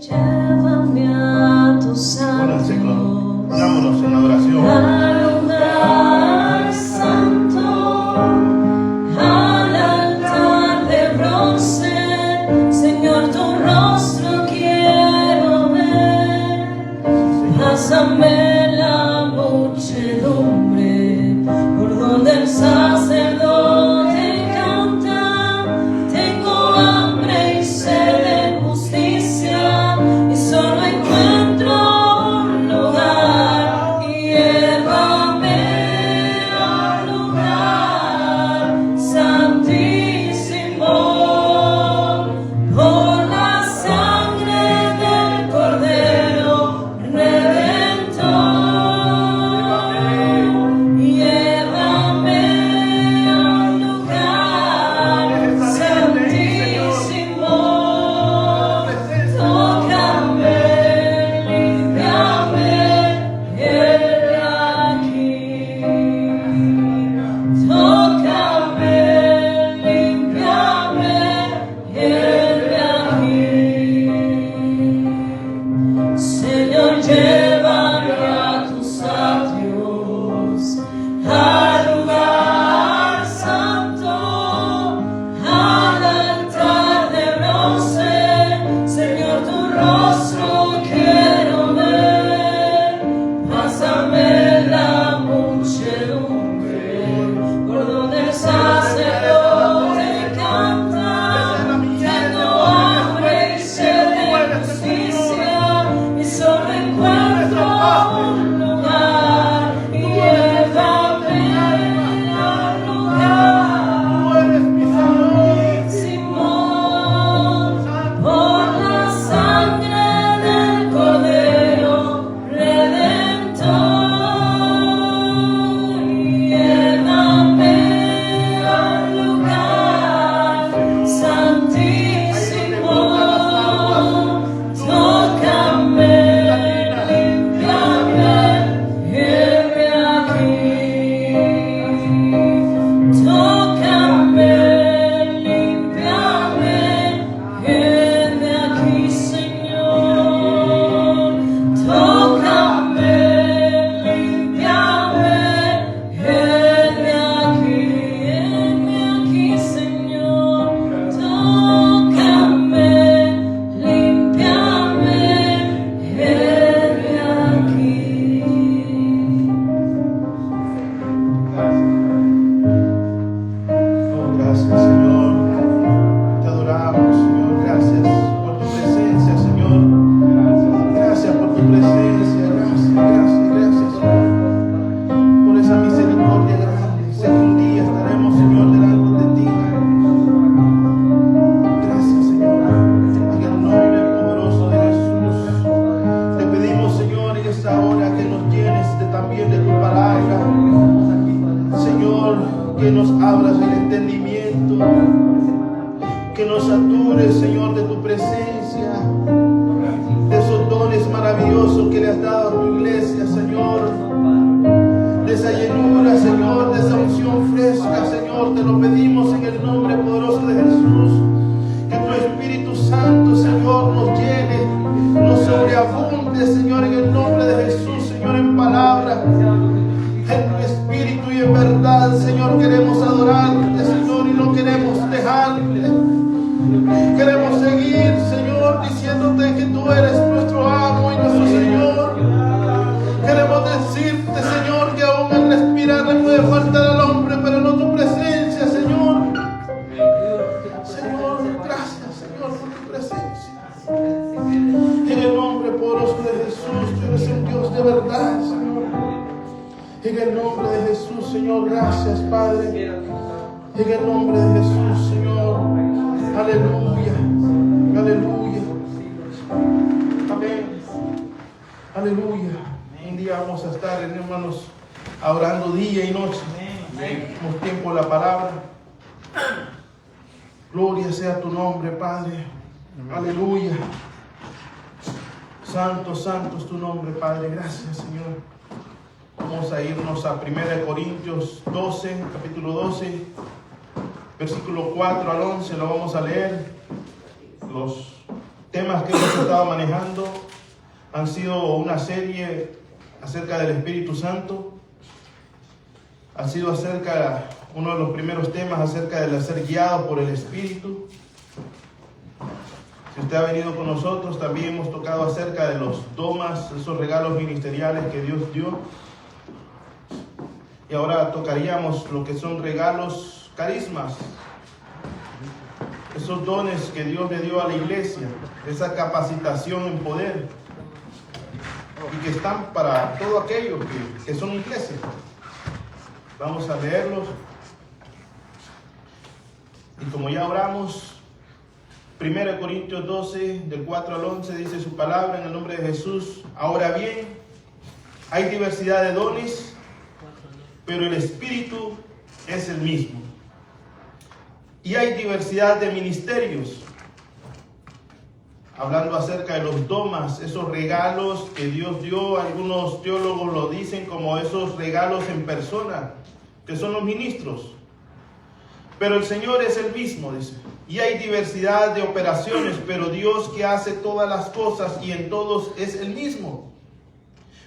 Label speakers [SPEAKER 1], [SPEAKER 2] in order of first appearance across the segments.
[SPEAKER 1] Llévame a tu santo,
[SPEAKER 2] unámonos en adoración.
[SPEAKER 1] al lugar santo, al altar de bronce. Señor, tu rostro quiero ver. Pásame la muchedumbre por donde el sacerdote canta. Tengo hambre y sed de justicia y solo encuentro un lugar. Llévame al lugar santísimo por la sangre del Cordero Redentor. Llévame al lugar santísimo. Tócame, límpiame, heme aquí. Tócame, límpiame, heme aquí. Señor, llévame a tus atrios, al lugar santo, al altar de bronce. Señor, tu rostro quiero ver. Pásame la muchedumbre por donde el sacerdote canta. Tengo hambre y sed de justicia y solo encuentro un lugar. Llévame al lugar Simón, por la sangre del Cordero Redentor. Llévame al lugar santísimo. Tócame, límpiame, heme aquí. Tócame, límpiame, heme aquí, Señor. Tócame, límpiame, heme aquí, Señor. Tócame, límpiame, heme aquí.
[SPEAKER 2] Oh, gracias, Señor. Te adoramos, Señor. Gracias por tu presencia, Señor. Gracias por tu presencia. Gracias, Señor. Por esa misericordia grande. Sé que un día estaremos, Señor, delante de ti. Gracias, Señor. En el nombre poderoso de Jesús. Te pedimos, Señor, en esta hora que nos llenes también de tu palabra. Señor, que nos abras el entendimiento, que nos satures, Señor, de tu presencia, de esos dones maravillosos que le has dado a tu iglesia, Señor, de esa llenura, Señor, de esa unción fresca, Señor, te lo pedimos en el nombre poderoso de Jesús, que tu Espíritu Santo, Señor, nos llene, nos sobreabunde, Señor, en el nombre de Jesús, Señor, en palabra, en tu espíritu y en verdad, Señor, queremos adorarte, Señor, y no queremos dejarte. Queremos seguir, Señor, diciéndote que tú eres nuestro amo y nuestro Señor. Queremos decirte, Señor, que aún el respirar le puede faltar al hombre, pero no tu presencia, Señor. Señor, gracias, Señor, por tu presencia. En el nombre poderoso de Jesús, tú eres un Dios de verdad, Señor. En el nombre de Jesús, Señor, gracias, Padre. En el nombre de Jesús, Señor. Aleluya. Aleluya. Amén. Aleluya. Un día vamos a estar, hermanos, orando día y noche. Tenemos tiempo de la palabra. Gloria sea tu nombre, Padre. Aleluya. Santo, santo es tu nombre, Padre. Gracias, Señor. Vamos a irnos a 1 Corintios 12, capítulo 12, versículo 4 al 11. Lo vamos a leer. Los temas que hemos estado manejando han sido una serie acerca del Espíritu Santo. Ha sido uno de los primeros temas acerca de ser guiado por el Espíritu. Si usted ha venido con nosotros, también hemos tocado acerca de los domas, esos regalos ministeriales que Dios dio. Y ahora tocaríamos lo que son regalos, carismas, esos dones que Dios le dio a la iglesia, esa capacitación en poder, y que están para todo aquello que son iglesia. Vamos a leerlos. Y como ya oramos, 1 Corintios 12, del 4 al 11, dice su palabra en el nombre de Jesús. Ahora bien, hay diversidad de dones, pero el Espíritu es el mismo. Y hay diversidad de ministerios. Hablando acerca de los domas, esos regalos que Dios dio, algunos teólogos lo dicen como esos regalos en persona, que son los ministros. Pero el Señor es el mismo, dice. Y hay diversidad de operaciones, pero Dios que hace todas las cosas y en todos es el mismo.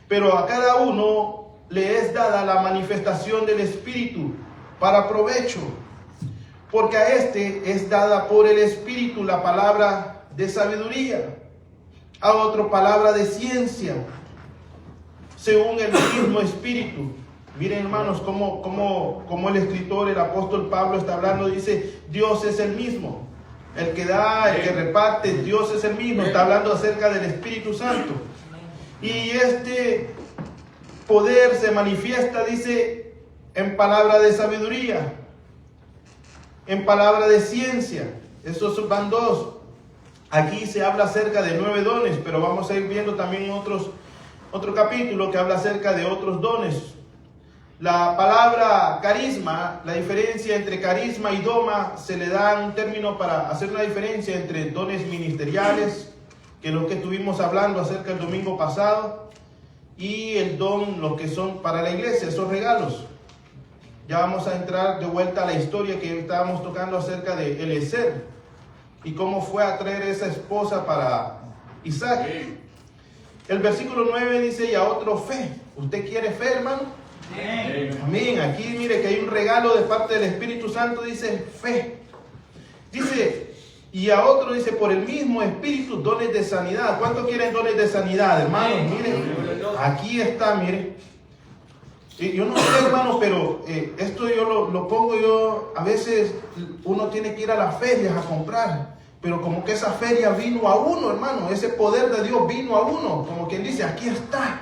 [SPEAKER 2] Pero a cada uno le es dada la manifestación del Espíritu para provecho. Porque a este es dada por el Espíritu la palabra de sabiduría, a otro palabra de ciencia, según el mismo Espíritu. Miren, hermanos, como el escritor, el apóstol Pablo está hablando, dice, Dios es el mismo. El que da, el que reparte, Dios es el mismo. Está hablando acerca del Espíritu Santo. Y este poder se manifiesta, dice, en palabra de sabiduría, en palabra de ciencia. Esos van dos. Aquí se habla acerca de 9 dones, pero vamos a ir viendo también otro capítulo que habla acerca de otros dones. La palabra carisma, la diferencia entre carisma y doma, se le da un término para hacer una diferencia entre dones ministeriales, que es lo que estuvimos hablando acerca el domingo pasado, y el don, lo que son para la iglesia, esos regalos. Ya vamos a entrar de vuelta a la historia que estábamos tocando acerca de Eliezer y cómo fue a traer esa esposa para Isaac. El versículo 9 dice, y a otro fe. ¿Usted quiere fe, hermano? Amén. Aquí mire que hay un regalo de parte del Espíritu Santo, dice fe. Dice, y a otro dice, por el mismo Espíritu, dones de sanidad. ¿Cuántos quieren dones de sanidad, hermanos? Miren, aquí está, miren. Yo no sé, hermano, pero esto yo lo pongo yo. A veces uno tiene que ir a las ferias a comprar, pero como que esa feria vino a uno, hermano. Ese poder de Dios vino a uno. Como quien dice, aquí está.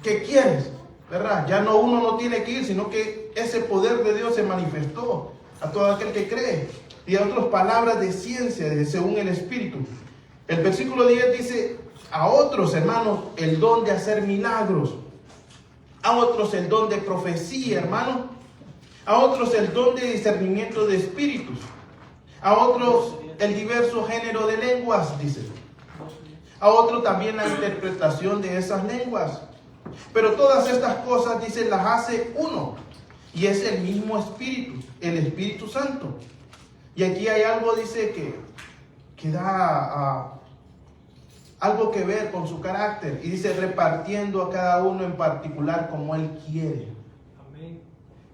[SPEAKER 2] ¿Qué quieres? ¿Verdad? Ya no, uno no tiene que ir, sino que ese poder de Dios se manifestó a todo aquel que cree. Y a otras palabras de ciencia, según el Espíritu. El versículo 10 dice, a otros, hermanos, el don de hacer milagros. A otros el don de profecía, hermano. A otros el don de discernimiento de espíritus. A otros el diverso género de lenguas, dice. A otros también la interpretación de esas lenguas. Pero todas estas cosas, dice, las hace uno. Y es el mismo Espíritu, el Espíritu Santo. Y aquí hay algo, dice, que da algo que ver con su carácter. Y dice, repartiendo a cada uno en particular como Él quiere. Amén.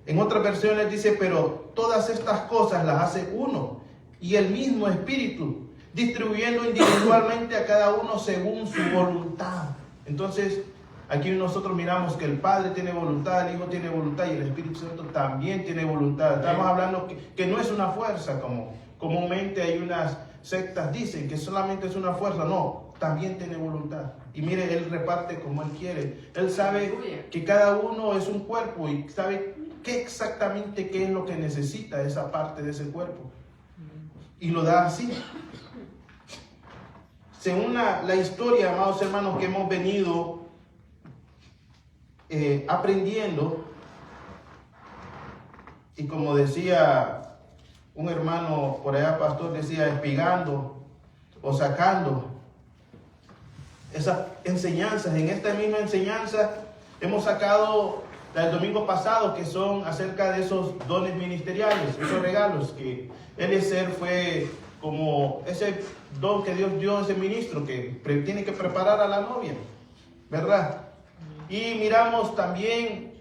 [SPEAKER 2] En otras versiones dice, pero todas estas cosas las hace uno. Y el mismo Espíritu, distribuyendo individualmente a cada uno según su voluntad. Entonces, aquí nosotros miramos que el Padre tiene voluntad, el Hijo tiene voluntad y el Espíritu Santo también tiene voluntad. Estamos hablando que no es una fuerza, como comúnmente hay unas sectas dicen que solamente es una fuerza. No, también tiene voluntad. Y mire, Él reparte como Él quiere. Él sabe que cada uno es un cuerpo y sabe qué es lo que necesita esa parte de ese cuerpo. Y lo da así. Según la historia, amados hermanos, que hemos venido aprendiendo, y como decía un hermano por allá, pastor, decía, espigando o sacando esas enseñanzas. En esta misma enseñanza hemos sacado la del domingo pasado, que son acerca de esos dones ministeriales, esos regalos, que Eliezer fue como ese don que Dios dio a ese ministro que tiene que preparar a la novia, ¿verdad? Y miramos también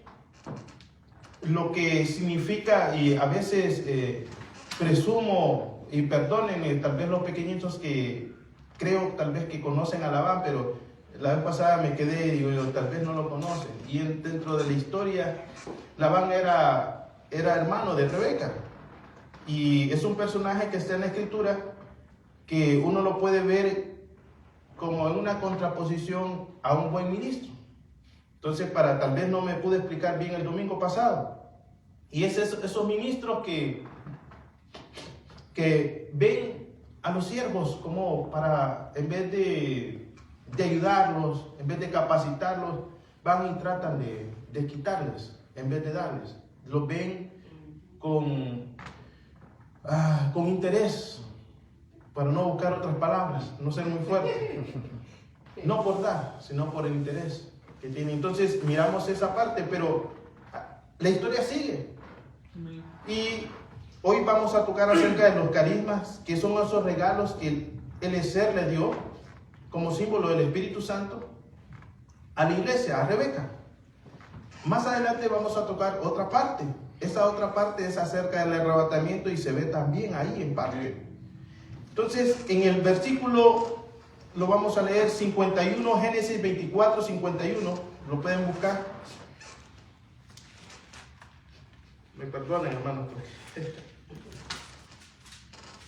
[SPEAKER 2] lo que significa, y a veces presumo, y perdónenme, tal vez los pequeñitos que creo tal vez que conocen a Labán, pero la vez pasada me quedé y digo, tal vez no lo conocen. Y dentro de la historia, Labán era hermano de Rebeca. Y es un personaje que está en la escritura que uno lo puede ver como en una contraposición a un buen ministro. Entonces, tal vez no me pude explicar bien el domingo pasado. Y es esos ministros que ven a los siervos como para, en vez de ayudarlos, en vez de capacitarlos, van y tratan de quitarles, en vez de darles. Los ven con interés, para no buscar otras palabras, no ser muy fuerte. No por dar, sino por el interés que tiene. Entonces miramos esa parte, pero la historia sigue. Y hoy vamos a tocar acerca de los carismas, que son esos regalos que Eliezer le dio como símbolo del Espíritu Santo a la iglesia, a Rebeca. Más adelante vamos a tocar otra parte. Esa otra parte es acerca del arrebatamiento y se ve también ahí en parte. Entonces, en el versículo, lo vamos a leer 51, Génesis 24, 51, lo pueden buscar. Me perdonen, hermano.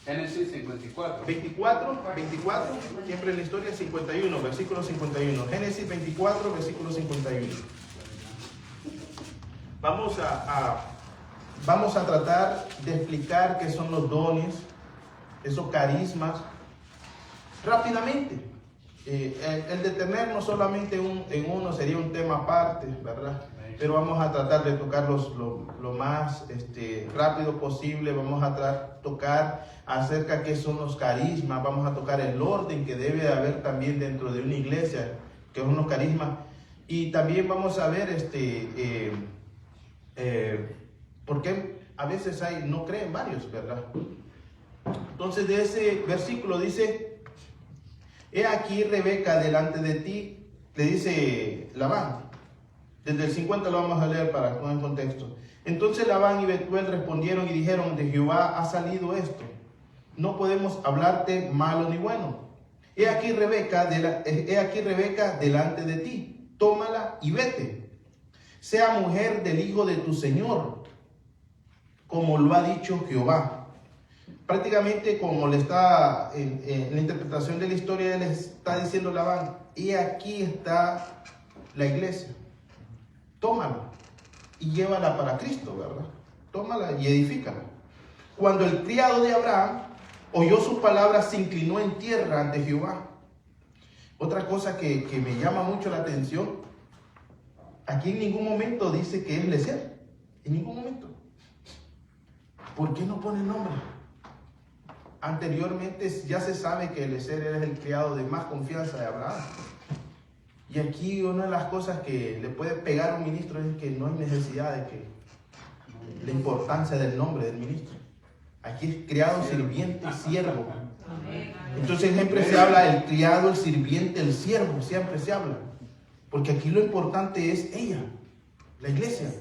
[SPEAKER 3] Génesis 54.
[SPEAKER 2] 24, siempre en la historia 51, versículo 51. Génesis 24, versículo 51. Vamos a tratar de explicar qué son los dones, esos carismas, rápidamente. El detenernos solamente en uno sería un tema aparte, ¿verdad? Pero vamos a tratar de tocarlos lo más rápido posible. Vamos a tocar acerca de qué son los carismas. Vamos a tocar el orden que debe de haber también dentro de una iglesia, que son los carismas. Y también vamos a ver por qué a veces no creen varios, ¿verdad? Entonces de ese versículo dice: he aquí Rebeca delante de ti, le dice Labán. Desde el 50 lo vamos a leer para poner en contexto. Entonces Labán y Betuel respondieron y dijeron: de Jehová ha salido esto, no podemos hablarte malo ni bueno. He aquí Rebeca delante de ti, tómala y vete, sea mujer del hijo de tu señor, como lo ha dicho Jehová. Prácticamente, como le está en la interpretación de la historia, le está diciendo Labán: y aquí está la iglesia, tómala y llévala para Cristo, ¿verdad? Tómala y edifícala. Cuando el criado de Abraham oyó sus palabras, se inclinó en tierra ante Jehová. Otra cosa que me llama mucho la atención, aquí en ningún momento dice que es Eliezer, en ningún momento. ¿Por qué no pone nombre? Anteriormente ya se sabe que Eliezer era el criado de más confianza de Abraham. Y aquí una de las cosas que le puede pegar a un ministro es que no hay necesidad de que la importancia del nombre del ministro. Aquí es criado, sirviente, siervo. Entonces siempre se habla el criado, el sirviente, el siervo, siempre se habla. Porque aquí lo importante es ella, la iglesia.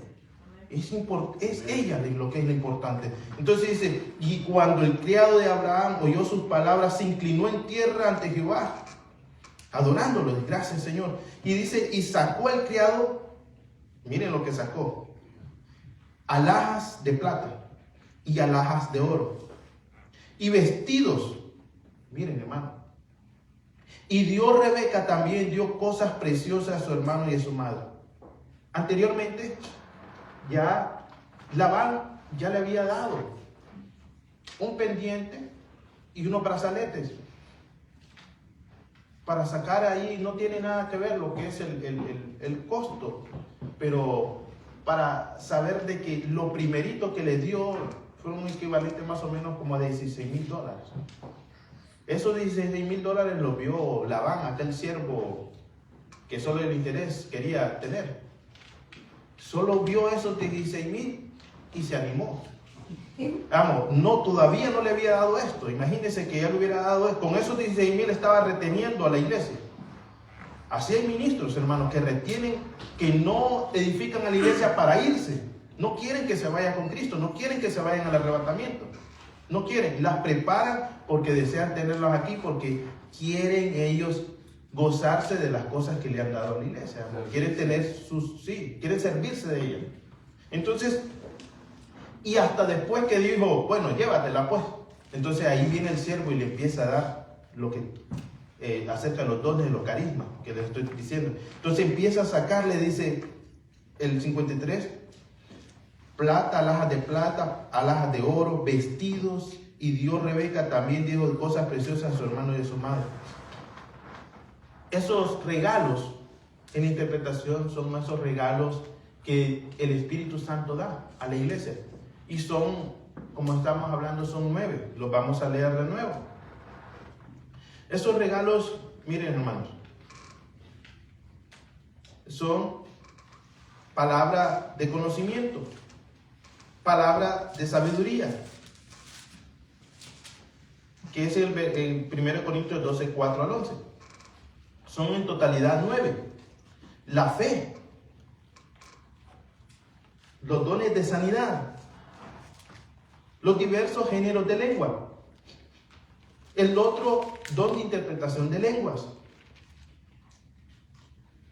[SPEAKER 2] Es ella lo que es lo importante. Entonces dice: y cuando el criado de Abraham oyó sus palabras, se inclinó en tierra ante Jehová, adorándolo. Gracias, Señor. Y dice: y sacó el criado, miren lo que sacó: alhajas de plata y alhajas de oro y vestidos. Miren, hermano. Y Rebeca también dio cosas preciosas a su hermano y a su madre. Anteriormente, ya Labán ya le había dado un pendiente y unos brazaletes. Para sacar ahí no tiene nada que ver lo que es el costo, pero para saber de que lo primerito que le dio fue un equivalente más o menos como a $16,000. Esos $16,000 los vio Labán, aquel siervo que solo el interés quería tener. Solo vio esos 16,000 y se animó. Vamos, no, todavía no le había dado esto. Imagínense que ya le hubiera dado esto. Con esos 16,000 estaba reteniendo a la iglesia. Así hay ministros, hermanos, que retienen, que no edifican a la iglesia para irse. No quieren que se vaya con Cristo, no quieren que se vayan al arrebatamiento. No quieren, las preparan porque desean tenerlos aquí, porque quieren ellos gozarse de las cosas que le han dado a la iglesia. Quieren tener quieren servirse de ella. Entonces, y hasta después que dijo, bueno, llévatela pues. Entonces ahí viene el siervo y le empieza a dar lo que acerca de los dones de los carismas que les estoy diciendo. Entonces empieza a sacarle, dice el 53, plata, alhajas de plata, alhajas de oro, vestidos, y dio Rebeca también, dijo, cosas preciosas a su hermano y a su madre. Esos regalos en interpretación son esos regalos que el Espíritu Santo da a la iglesia. Y son, como estamos hablando, son 9. Los vamos a leer de nuevo. Esos regalos, miren hermanos, son palabra de conocimiento, palabra de sabiduría, que es el 1 Corintios 12, 4 al 11. Son en totalidad 9. La fe, los dones de sanidad, los diversos géneros de lengua, el otro don de interpretación de lenguas.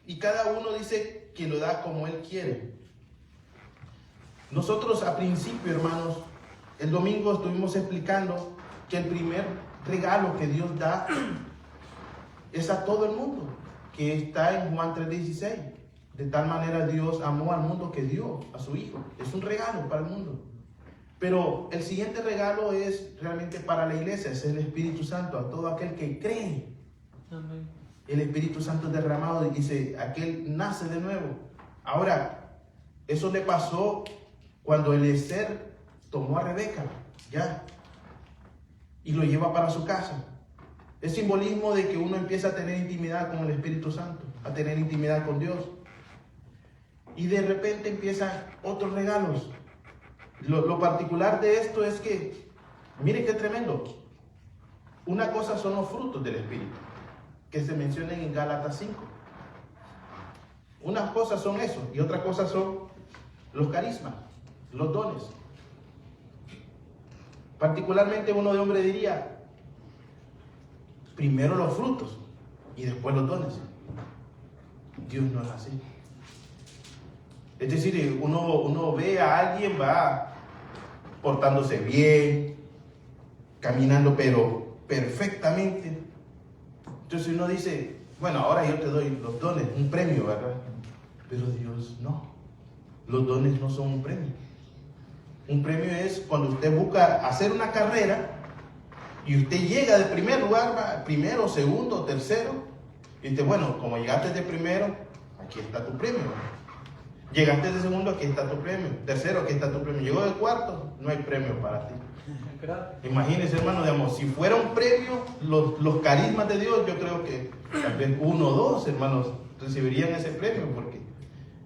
[SPEAKER 2] Y cada uno dice que lo da como él quiere. Nosotros a principio, hermanos, el domingo estuvimos explicando que el primer regalo que Dios da es a todo el mundo, que está en Juan 3:16. De tal manera Dios amó al mundo que dio a su Hijo. Es un regalo para el mundo. Pero el siguiente regalo es realmente para la iglesia, es el Espíritu Santo, a todo aquel que cree.
[SPEAKER 1] Amén.
[SPEAKER 2] El Espíritu Santo es derramado y dice, aquel nace de nuevo. Ahora, eso le pasó cuando Eliezer tomó a Rebeca, ya, y lo lleva para su casa. Es simbolismo de que uno empieza a tener intimidad con el Espíritu Santo, a tener intimidad con Dios. Y de repente empiezan otros regalos. Lo particular de esto es que, miren qué tremendo. Una cosa son los frutos del Espíritu, que se mencionan en Gálatas 5. Unas cosas son eso, y otras cosas son los carismas, los dones. Particularmente uno de hombre diría, primero los frutos y después los dones. Dios no es así. Es decir, uno ve a alguien, va portándose bien, caminando pero perfectamente. Entonces uno dice, bueno, ahora yo te doy los dones, un premio, ¿verdad? Pero Dios no. Los dones no son un premio. Un premio es cuando usted busca hacer una carrera y usted llega de primer lugar, ¿va? Primero, segundo, tercero. Y dice, bueno, como llegaste de primero, aquí está tu premio, ¿va? Llegaste de segundo, aquí está tu premio. Tercero, aquí está tu premio. Llegó de cuarto, no hay premio para ti. Imagínense, hermano, digamos, si fuera un premio, los carismas de Dios, yo creo que tal vez 1 o 2 hermanos recibirían ese premio, porque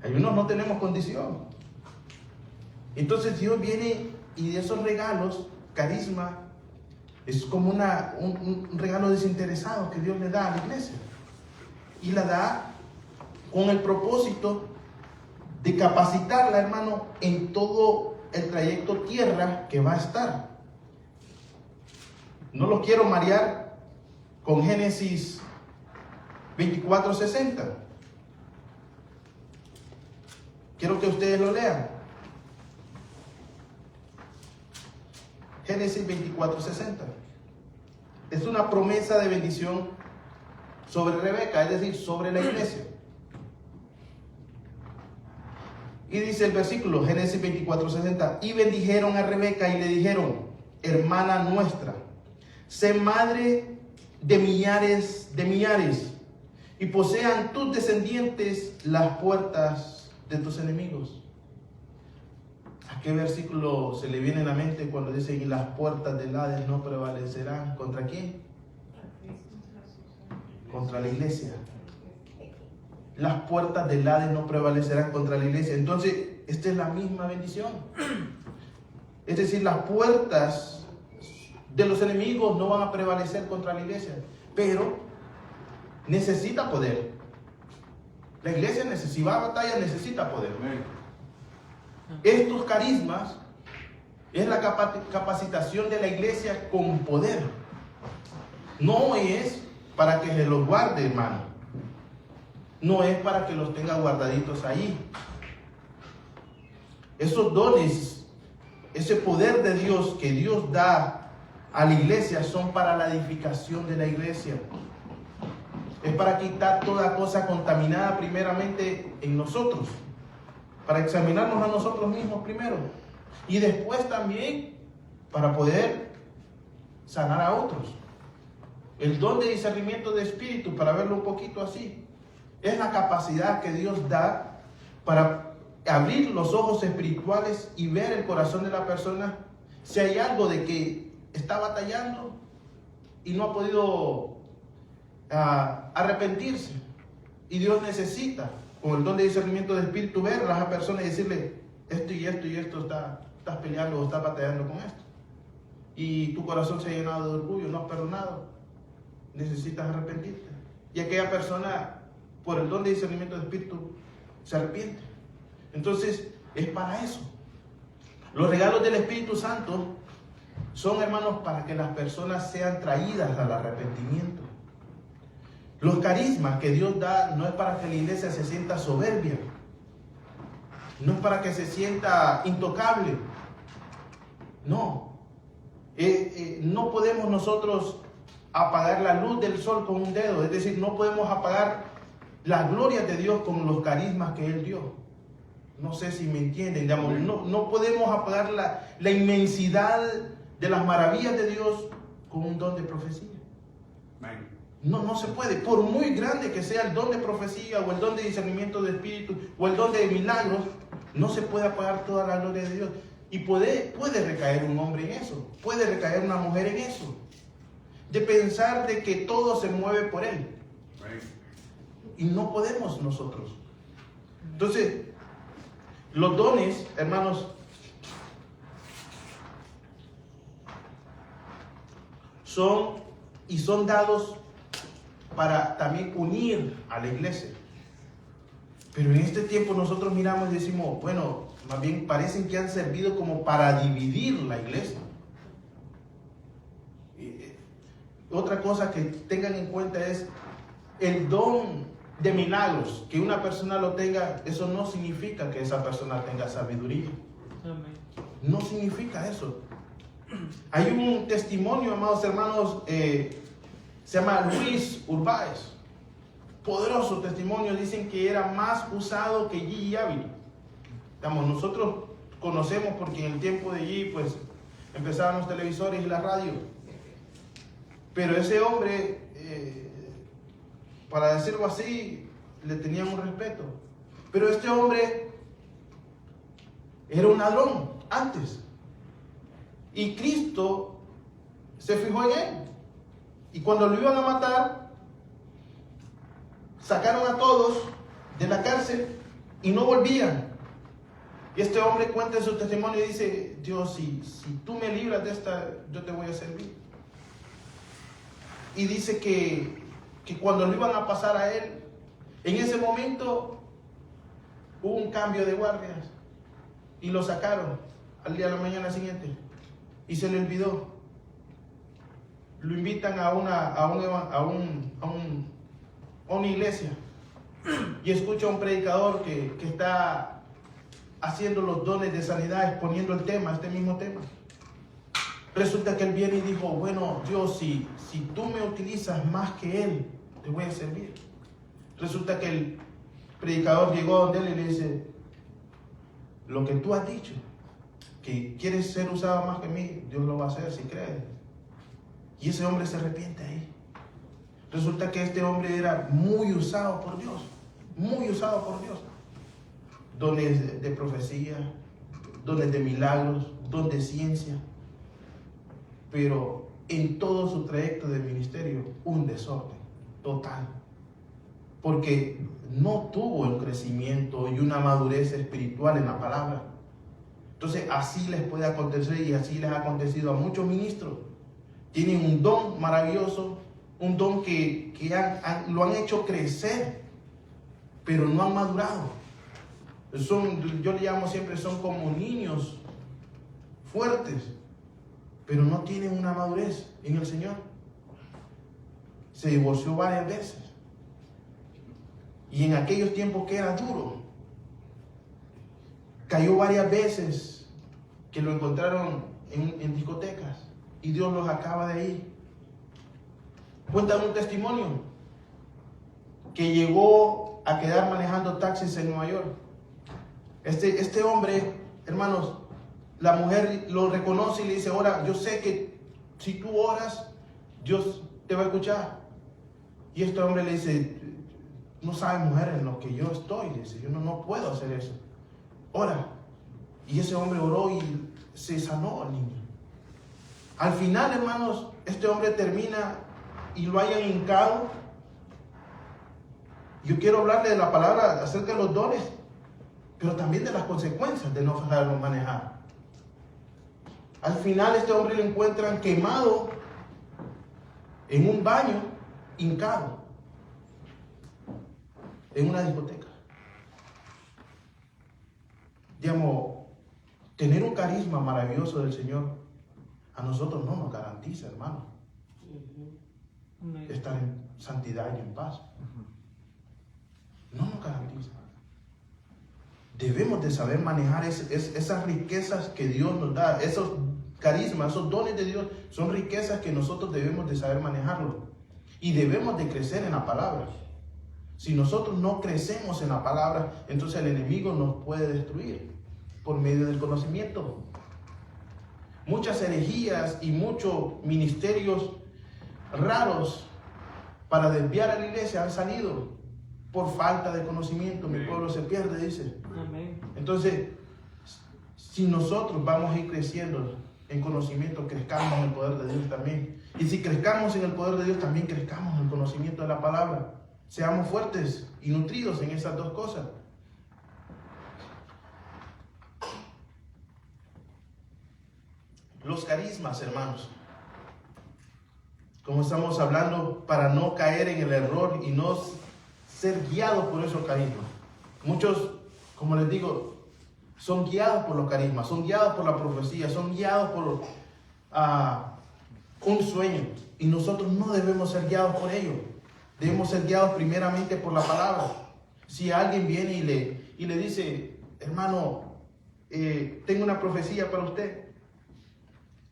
[SPEAKER 2] algunos no tenemos condición. Entonces Dios viene y de esos regalos, carisma, es como un regalo desinteresado que Dios le da a la iglesia. Y la da con el propósito de capacitarla, hermano, en todo el trayecto tierra que va a estar. No lo quiero marear con Génesis 24:60. Quiero que ustedes lo lean. Génesis 24:60. Es una promesa de bendición sobre Rebeca, es decir, sobre la iglesia. Y dice el versículo, Génesis 24:60, y bendijeron a Rebeca y le dijeron, hermana nuestra, sé madre de millares, y posean tus descendientes las puertas de tus enemigos. ¿A qué versículo se le viene a la mente cuando dice, y las puertas del Hades no prevalecerán? ¿Contra quién? Contra la iglesia. Las puertas del Hades no prevalecerán contra la iglesia. Entonces, esta es la misma bendición. Es decir, las puertas de los enemigos no van a prevalecer contra la iglesia, pero necesita poder. La iglesia, si va a batalla, necesita poder. Estos carismas es la capacitación de la iglesia con poder. No es para que se los guarde, hermano. No es para que los tenga guardaditos ahí. Esos dones, ese poder de Dios que Dios da a la iglesia son para la edificación de la iglesia. Es para quitar toda cosa contaminada primeramente en nosotros. Para examinarnos a nosotros mismos primero. Y después también para poder sanar a otros. El don de discernimiento de espíritu, para verlo un poquito así, es la capacidad que Dios da para abrir los ojos espirituales y ver el corazón de la persona si hay algo de que está batallando y no ha podido arrepentirse. Y Dios necesita, con el don de discernimiento de espíritu, ver a esa persona y decirle, esto y esto y esto estás peleando o estás batallando con esto. Y tu corazón se ha llenado de orgullo, no has perdonado. Necesitas arrepentirte. Y aquella persona, por el don de discernimiento de espíritu, se arrepiente. Entonces, es para eso. Los regalos del Espíritu Santo son, hermanos, para que las personas sean traídas al arrepentimiento. Los carismas que Dios da no es para que la iglesia se sienta soberbia. No es para que se sienta intocable. No. No podemos nosotros apagar la luz del sol con un dedo. Es decir, no podemos apagar la gloria de Dios con los carismas que Él dio. No sé si me entienden. Digamos, no podemos apagar la inmensidad de las maravillas de Dios con un don de profecía. No se puede. Por muy grande que sea el don de profecía o el don de discernimiento de espíritu o el don de milagros, no se puede apagar toda la gloria de Dios. Y puede recaer un hombre en eso. Puede recaer una mujer en eso. De pensar de que todo se mueve por Él. Y no podemos nosotros. Entonces, los dones, hermanos, son dados para también unir a la iglesia. Pero en este tiempo nosotros miramos y decimos, bueno, más bien parecen que han servido como para dividir la iglesia. Otra cosa que tengan en cuenta es el don de milagros. Que una persona lo tenga, eso no significa que esa persona tenga sabiduría. No significa eso. Hay un testimonio, amados hermanos, se llama Luis Urbáez. Poderoso testimonio. Dicen que era más usado que Gigi Ávila. Nosotros conocemos porque en el tiempo de Gigi, pues, empezaban los televisores y la radio. Pero ese hombre, para decirlo así, le tenían un respeto. Pero este hombre era un ladrón antes. Y Cristo se fijó en él. Y cuando lo iban a matar, sacaron a todos de la cárcel y no volvían. Y este hombre cuenta en su testimonio y dice, Dios, si tú me libras de esta, yo te voy a servir. Y dice que cuando lo iban a pasar a él, en ese momento hubo un cambio de guardias y lo sacaron al día de la mañana siguiente y se le olvidó. Lo invitan a una iglesia y escucha a un predicador que está haciendo los dones de sanidad, exponiendo el tema, este mismo tema. Resulta que él viene y dijo, bueno, Dios, si tú me utilizas más que él, te voy a servir. Resulta que el predicador llegó donde él y le dice, lo que tú has dicho, que quieres ser usado más que mí, Dios lo va a hacer si crees. Y ese hombre se arrepiente ahí. Resulta que este hombre era muy usado por Dios, muy usado por Dios. Dones de profecía, dones de milagros, dones de ciencia. Pero en todo su trayecto de ministerio, un desorden total. Porque no tuvo el crecimiento y una madurez espiritual en la palabra. Entonces así les puede acontecer y así les ha acontecido a muchos ministros. Tienen un don maravilloso, un don que lo han hecho crecer, pero no han madurado. Yo le llamo siempre, son como niños fuertes, pero no tienen una madurez en el Señor. Se divorció varias veces. Y en aquellos tiempos que era duro, cayó varias veces que lo encontraron en discotecas y Dios los acaba de ahí. Cuentan un testimonio que llegó a quedar manejando taxis en Nueva York. Este hombre, hermanos, la mujer lo reconoce y le dice: ahora, yo sé que si tú oras, Dios te va a escuchar. Y este hombre le dice: no sabe, mujer, en lo que yo estoy. Le dice: yo no puedo hacer eso. Ora. Y ese hombre oró y se sanó al niño. Al final, hermanos, este hombre termina y lo hayan hincado. Yo quiero hablarle de la palabra acerca de los dones, pero también de las consecuencias de no saberlo manejar. Al final, este hombre lo encuentran quemado en un baño, hincado, en una discoteca. Digamos, tener un carisma maravilloso del Señor a nosotros no nos garantiza, hermano, estar en santidad y en paz. No nos garantiza. Debemos de saber manejar esas riquezas que Dios nos da, esos carismas, esos dones de Dios, son riquezas que nosotros debemos de saber manejarlo. Y debemos de crecer en la palabra. Si nosotros no crecemos en la palabra, entonces el enemigo nos puede destruir por medio del conocimiento. Muchas herejías y muchos ministerios raros para desviar a la iglesia han salido por falta de conocimiento. Mi pueblo se pierde, dice.
[SPEAKER 1] Amén.
[SPEAKER 2] Entonces, si nosotros vamos a ir creciendo en conocimiento, crezcamos en el poder de Dios también. Y si crezcamos en el poder de Dios, también crezcamos en el conocimiento de la palabra. Seamos fuertes y nutridos en esas dos cosas. Los carismas, hermanos. Como estamos hablando, para no caer en el error y no ser guiados por esos carismas. Muchos, como les digo, son guiados por los carismas, son guiados por la profecía, son guiados por un sueño. Y nosotros no debemos ser guiados por ello. Debemos ser guiados primeramente por la palabra. Si alguien viene y le dice: hermano, tengo una profecía para usted.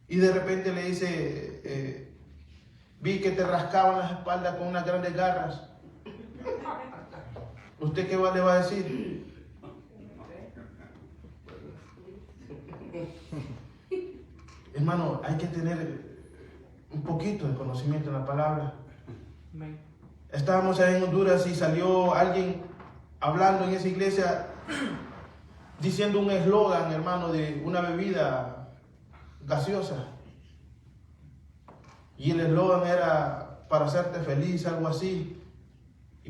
[SPEAKER 2] Y de repente le dice: vi que te rascaban las espaldas con unas grandes garras. ¿Usted qué le va a decir? Hermano, hay que tener un poquito de conocimiento en la palabra. Estábamos ahí en Honduras y salió alguien hablando en esa iglesia diciendo un eslogan, hermano, de una bebida gaseosa. Y el eslogan era: para hacerte feliz, algo así.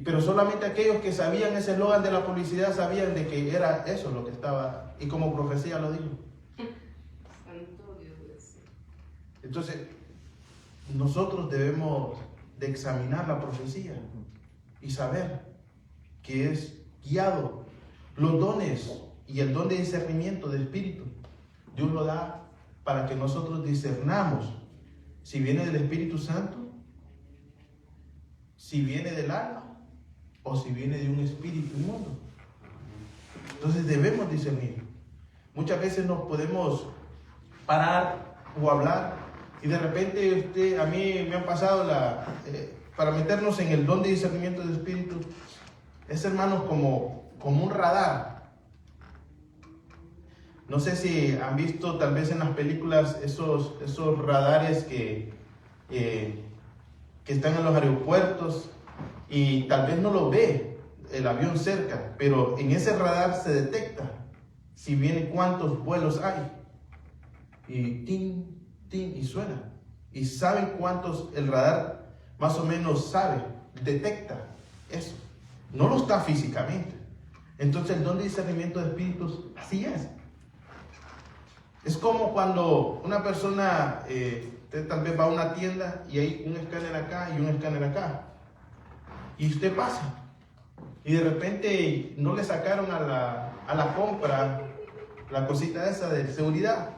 [SPEAKER 2] Pero solamente aquellos que sabían ese eslogan de la publicidad sabían de que era eso lo que estaba, y como profecía lo dijo. Entonces, nosotros debemos de examinar la profecía y saber que es guiado. Los dones y el don de discernimiento de espíritu, Dios lo da para que nosotros discernamos si viene del Espíritu Santo, si viene del alma o si viene de un espíritu inmundo. Entonces debemos discernir. Muchas veces nos podemos parar o hablar y de repente a mí me ha pasado para meternos en el don de discernimiento de espíritu, es, hermanos, como un radar. No sé si han visto tal vez en las películas esos radares que están en los aeropuertos y tal vez no lo ve el avión cerca, pero en ese radar se detecta si viene cuántos vuelos hay. Y tin, tin, y suena. Y saben cuántos, el radar más o menos sabe, detecta eso. No lo está físicamente. Entonces el don de discernimiento de espíritus así es. Es como cuando una persona, usted tal vez va a una tienda y hay un escáner acá y un escáner acá. Y usted pasa. Y de repente no le sacaron a la compra la cosita esa de seguridad.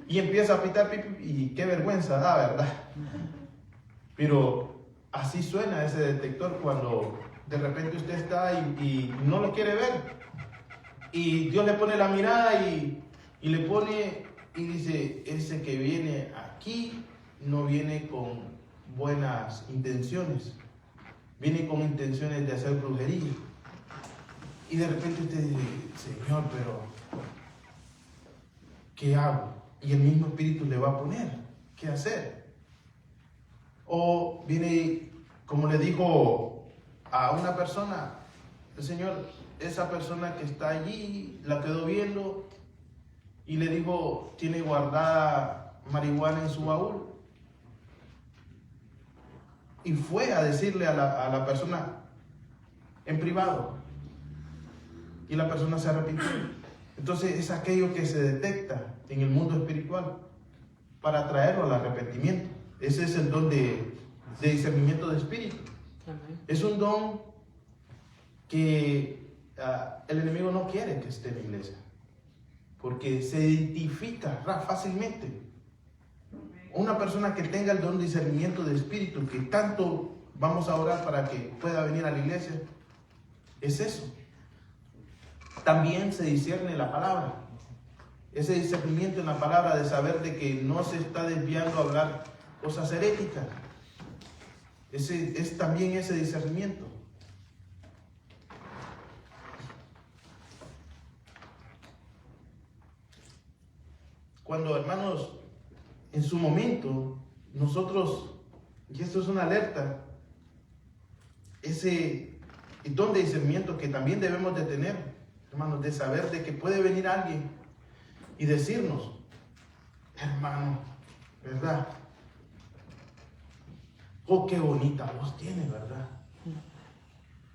[SPEAKER 2] Y empieza a pitar, y qué vergüenza da, ¿verdad? Pero así suena ese detector cuando de repente usted está y no lo quiere ver. Y Dios le pone la mirada y le pone y dice, ese que viene aquí no viene con buenas intenciones. Viene con intenciones de hacer brujería. Y de repente usted dice, Señor, pero ¿qué hago? Y el mismo espíritu le va a poner, ¿qué hacer? O viene, como le dijo a una persona, el Señor, esa persona que está allí, la quedó viendo y le dijo, tiene guardada marihuana en su baúl. Y fue a decirle a la persona en privado. Y la persona se arrepintió. Entonces es aquello que se detecta en el mundo espiritual para traerlo al arrepentimiento. Ese es el don de discernimiento de espíritu. Es un don que el enemigo no quiere que esté en la iglesia, porque se identifica fácilmente. Una persona que tenga el don de discernimiento de espíritu, que tanto vamos a orar para que pueda venir a la iglesia, es eso. También se discierne la palabra. Ese discernimiento en la palabra de saber de que no se está desviando a hablar cosas heréticas. Es también ese discernimiento. Cuando, hermanos, en su momento, nosotros, y esto es una alerta, ese don de discernimiento que también debemos de tener, hermanos, de saber de que puede venir alguien y decirnos, hermano, ¿verdad? Oh, qué bonita voz tiene, ¿verdad?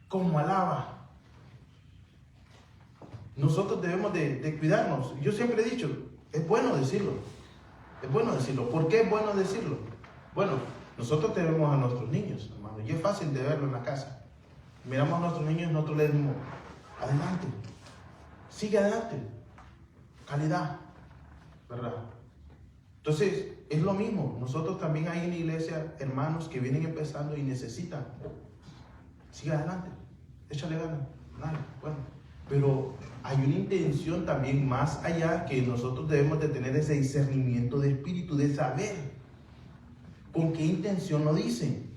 [SPEAKER 2] Cómo alaba. Nosotros debemos de cuidarnos. Yo siempre he dicho, es bueno decirlo. Es bueno decirlo. ¿Por qué es bueno decirlo? Bueno, nosotros tenemos a nuestros niños, hermano, y es fácil de verlo en la casa. Miramos a nuestros niños y nosotros les decimos, adelante, sigue adelante, calidad, ¿verdad? Entonces, es lo mismo. Nosotros también hay en la iglesia hermanos que vienen empezando y necesitan, sigue adelante, échale ganas, dale, bueno. Pero hay una intención también más allá que nosotros debemos de tener ese discernimiento de espíritu, de saber con qué intención lo dicen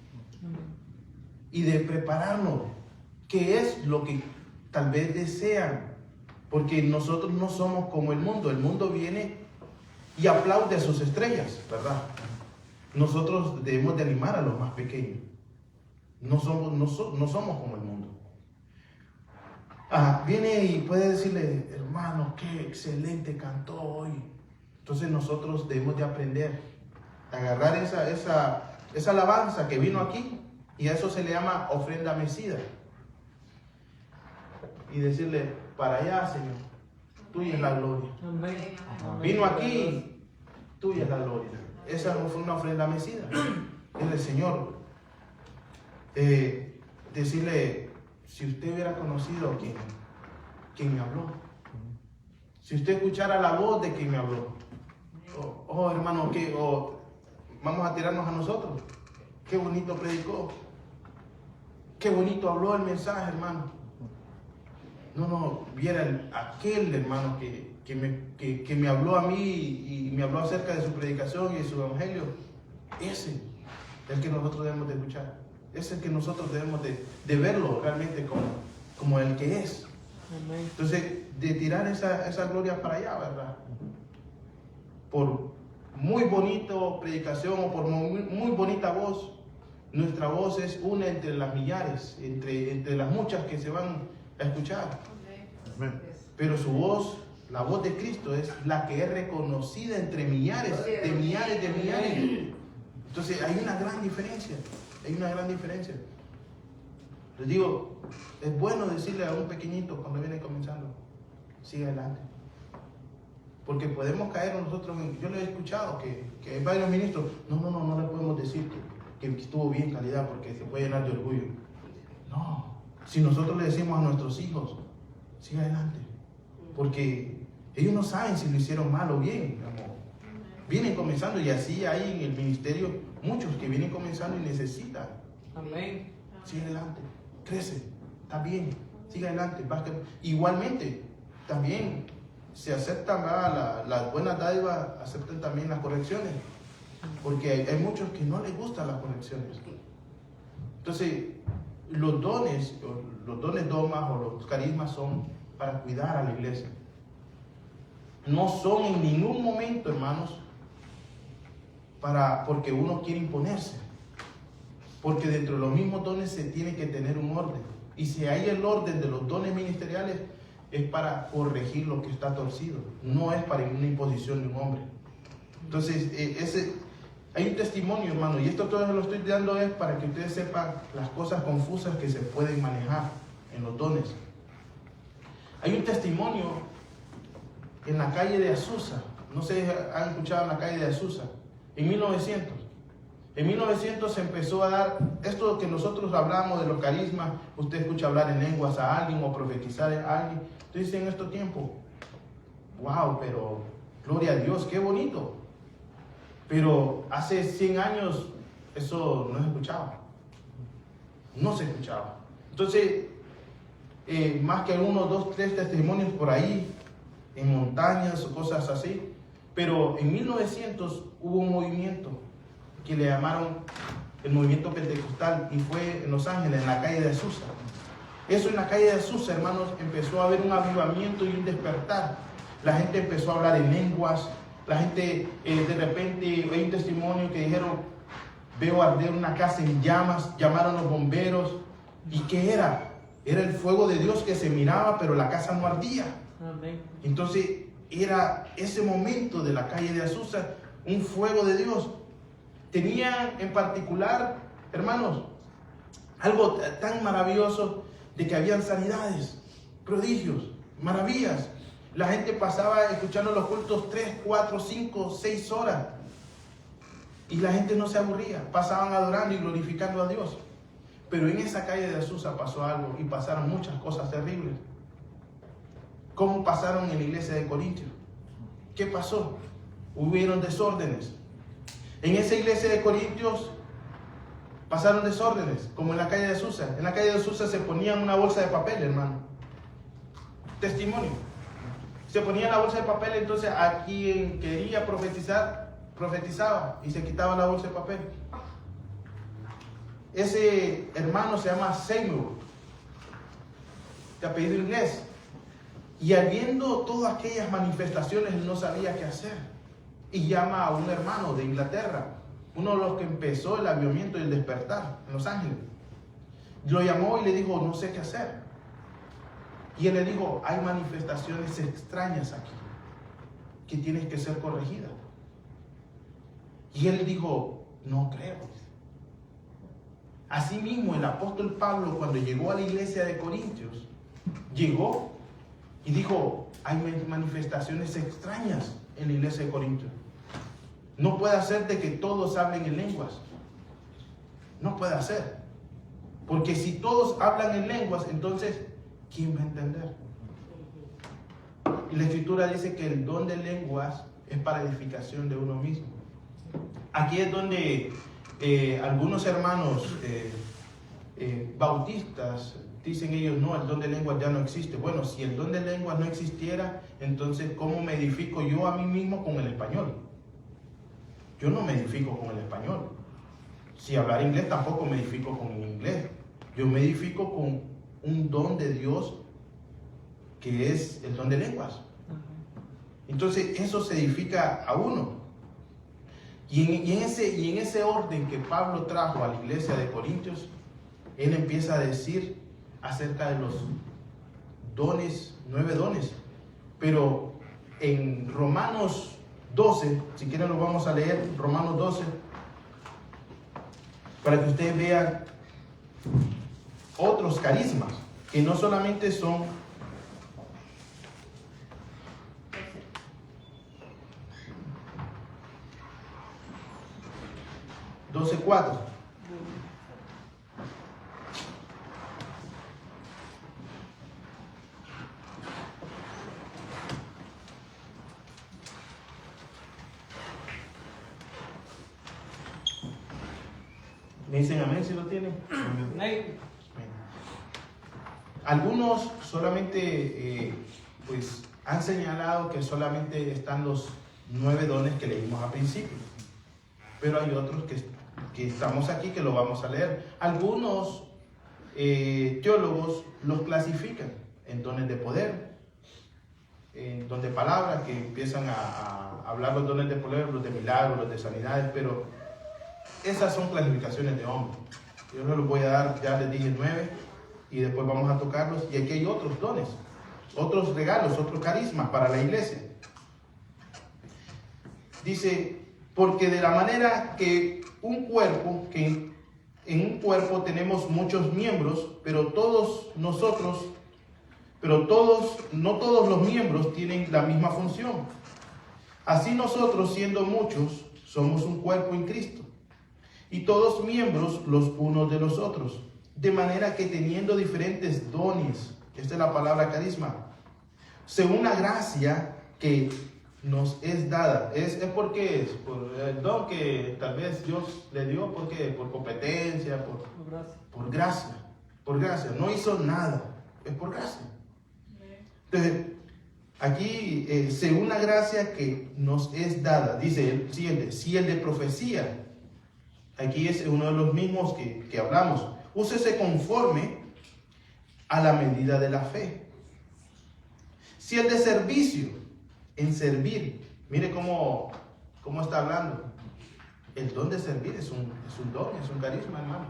[SPEAKER 2] y de prepararnos, qué es lo que tal vez desean, porque nosotros no somos como el mundo viene y aplaude a sus estrellas, ¿verdad? Nosotros debemos de animar a los más pequeños, no somos como el mundo. Viene y puede decirle, hermano, qué excelente cantó hoy. Entonces nosotros debemos de aprender a agarrar esa alabanza que vino aquí, y a eso se le llama ofrenda mecida, y decirle, para allá, Señor, tuya es la gloria.
[SPEAKER 1] Amén.
[SPEAKER 2] Vino aquí, tuya es la gloria. Esa no fue una ofrenda mecida. Es el Señor. Decirle, si usted hubiera conocido quien me habló, si usted escuchara la voz de quien me habló, hermano, vamos a tirarnos a nosotros. Qué bonito predicó, qué bonito habló el mensaje, hermano. No, viera aquel hermano que me habló a mí y me habló acerca de su predicación y de su evangelio. Ese es el que nosotros debemos de escuchar. Es el que nosotros debemos de verlo realmente como el que es.
[SPEAKER 1] Amén.
[SPEAKER 2] Entonces, de tirar esa gloria para allá, ¿verdad? Por muy bonito predicación o por muy bonita voz, nuestra voz es una entre las millares, entre las muchas que se van a escuchar. Pero su voz, la voz de Cristo, es la que es reconocida entre millares, de millares. Entonces, hay una gran diferencia. Hay una gran diferencia. Les digo, es bueno decirle a un pequeñito cuando viene comenzando, sigue adelante. Porque podemos caer nosotros, yo le he escuchado que hay varios ministros, no le podemos decir que estuvo bien calidad porque se puede llenar de orgullo. No, si nosotros le decimos a nuestros hijos, siga adelante, porque ellos no saben si lo hicieron mal o bien, amor. Vienen comenzando y así hay en el ministerio muchos que vienen comenzando y necesitan.
[SPEAKER 1] Amén.
[SPEAKER 2] Sigue adelante, crece, está bien, sigue adelante. Igualmente, también se aceptan las buenas dádivas, aceptan también las correcciones, porque hay muchos que no les gustan las correcciones. Entonces, los dones domas o los carismas son para cuidar a la iglesia. No son en ningún momento, hermanos, porque uno quiere imponerse. Porque dentro de los mismos dones se tiene que tener un orden. Y si hay el orden de los dones ministeriales, es para corregir lo que está torcido. No es para una imposición de un hombre. Entonces, hay un testimonio, hermano, y esto todo lo estoy dando es para que ustedes sepan las cosas confusas que se pueden manejar en los dones. Hay un testimonio en la calle de Azusa. No sé si han escuchado en la calle de Azusa. En 1900. En 1900 se empezó a dar esto que nosotros hablamos de los carismas. Usted escucha hablar en lenguas a alguien o profetizar a alguien. Entonces en estos tiempos, wow, pero gloria a Dios, qué bonito. Pero hace 100 años eso no se escuchaba. No se escuchaba. Entonces, más que 1, 2, 3 testimonios por ahí, en montañas o cosas así. Pero en 1900 hubo un movimiento que le llamaron el movimiento pentecostal y fue en Los Ángeles, en la calle de Azusa. Eso en la calle de Azusa, hermanos, empezó a haber un avivamiento y un despertar. La gente empezó a hablar en lenguas. La gente, de repente, hay un testimonio que dijeron, veo arder una casa en llamas, llamaron a los bomberos. ¿Y qué era? Era el fuego de Dios que se miraba, pero la casa no ardía.
[SPEAKER 1] Amén.
[SPEAKER 2] Entonces, era ese momento de la calle de Azusa, un fuego de Dios. Tenían en particular, hermanos, algo tan maravilloso de que habían sanidades, prodigios, maravillas. La gente pasaba escuchando los cultos 3, 4, 5, 6 horas. Y la gente no se aburría. Pasaban adorando y glorificando a Dios. Pero en esa calle de Azusa pasó algo y pasaron muchas cosas terribles. ¿Cómo pasaron en la iglesia de Corintios? ¿Qué pasó? Hubieron desórdenes. En esa iglesia de Corintios pasaron desórdenes, como en la calle de Azusa. En la calle de Azusa se ponían una bolsa de papel, hermano. Testimonio. Se ponía la bolsa de papel, entonces a quien quería profetizar, profetizaba y se quitaba la bolsa de papel. Ese hermano se llama Seymour, de apellido inglés. Y habiendo todas aquellas manifestaciones, él no sabía qué hacer. Y llama a un hermano de Inglaterra, uno de los que empezó el avivamiento y el despertar en Los Ángeles. Lo llamó y le dijo, no sé qué hacer. Y él le dijo, hay manifestaciones extrañas aquí, que tienes que ser corregida. Y él dijo, no creo. Asimismo, el apóstol Pablo, cuando llegó a la iglesia de Corintios, llegó y dijo, hay manifestaciones extrañas en la iglesia de Corintios. No puede ser de que todos hablen en lenguas. No puede ser. Porque si todos hablan en lenguas, entonces, ¿quién va a entender? Y la Escritura dice que el don de lenguas es para edificación de uno mismo. Aquí es donde algunos hermanos bautistas dicen ellos, no, el don de lenguas ya no existe. Bueno, si el don de lenguas no existiera, entonces, ¿cómo me edifico yo a mí mismo con el español? Yo no me edifico con el español. Si hablar inglés, tampoco me edifico con el inglés. Yo me edifico con un don de Dios que es el don de lenguas. Entonces, eso se edifica a uno. Y en ese orden que Pablo trajo a la iglesia de Corintios, él empieza a decir acerca de los dones, 9 dones. Pero en Romanos 12, si quieren lo vamos a leer, Romanos 12, para que ustedes vean otros carismas, que no solamente son 54. ¿Me dicen amén si lo tienen? Algunos solamente pues han señalado que solamente están los 9 dones que leímos al principio, pero hay otros que estamos aquí que lo vamos a leer. Algunos teólogos los clasifican en dones de poder, en dones de palabra, que empiezan a hablar los dones de poder, los de milagros, los de sanidades, pero esas son clasificaciones de hombres. Yo no los voy a dar, ya les dije 9, y después vamos a tocarlos. Y aquí hay otros dones, otros regalos, otros carismas para la iglesia. Dice, porque de la manera que en un cuerpo tenemos muchos miembros, no todos los miembros tienen la misma función. Así nosotros, siendo muchos, somos un cuerpo en Cristo, y todos miembros los unos de los otros, de manera que teniendo diferentes dones, esta es la palabra carisma, según la gracia que nos es dada. ¿Es porque es? Por el don que tal vez Dios le dio, ¿por qué? Por competencia, por gracia. No hizo nada, es por gracia. Entonces, aquí, según la gracia que nos es dada, dice el siguiente, si el de profecía, aquí es uno de los mismos que hablamos, úsese conforme a la medida de la fe. Si el de servicio, en servir, mire cómo está hablando. El don de servir es un don, es un carisma, hermano.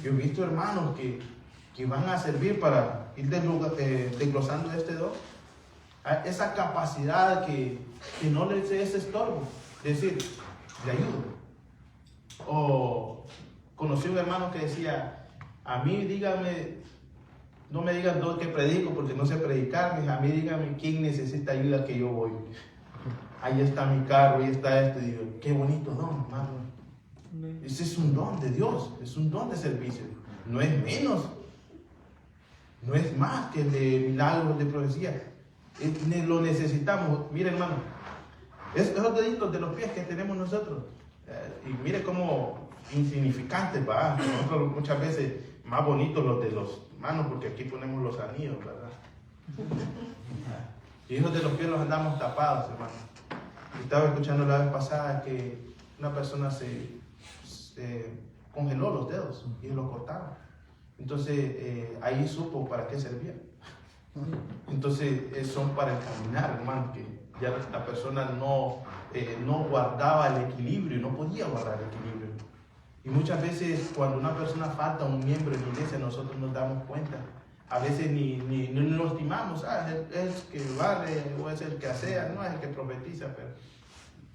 [SPEAKER 2] Yo he visto hermanos que van a servir para ir desglosando este don. Esa capacidad que no les es estorbo, es decir, le ayudo. O conocí un hermano que decía, a mí dígame, no me digan que predico porque no sé predicar, a mí dígame quién necesita ayuda que yo voy. Ahí está mi carro, ahí está esto. Y digo, qué bonito don, hermano. Ese es un don de Dios, es un don de servicio. No es menos, no es más que el de milagros, de profecía. Lo necesitamos. Mire, hermano, esos deditos de los pies que tenemos nosotros, y mire cómo insignificantes, ¿verdad? Nosotros muchas veces más bonitos los de los manos, porque aquí ponemos los anillos, ¿verdad? Y esos de los pies los andamos tapados, hermano. Estaba escuchando la vez pasada que una persona se congeló los dedos y los cortaron. Entonces ahí supo para qué servían. Entonces son para el caminar, hermano, que ya la persona no guardaba el equilibrio, no podía guardar el equilibrio. Y muchas veces cuando una persona falta, un miembro en la iglesia, nosotros nos damos cuenta. A veces ni nos estimamos, es que vale, o es el que asea, no es el que profetiza, pero...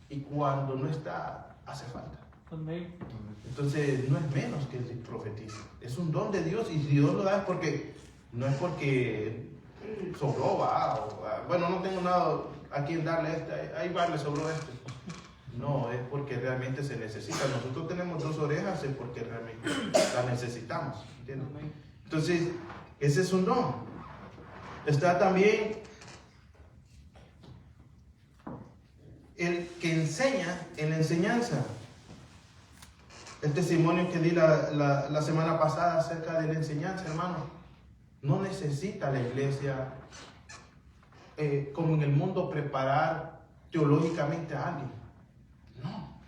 [SPEAKER 2] Y cuando no está, hace falta. Entonces no es menos que el que profetiza. Es un don de Dios, y si Dios lo da es porque, no es porque sobró, bueno, no tengo nada a quien darle ahí va, le sobró este. No, es porque realmente se necesita. Nosotros tenemos 2 orejas, es porque realmente las necesitamos, ¿entiendes? Entonces, ese es un don. Está también el que enseña en la enseñanza. El testimonio que di la semana pasada acerca de la enseñanza, hermano. No necesita la iglesia, como en el mundo, preparar teológicamente a alguien. No.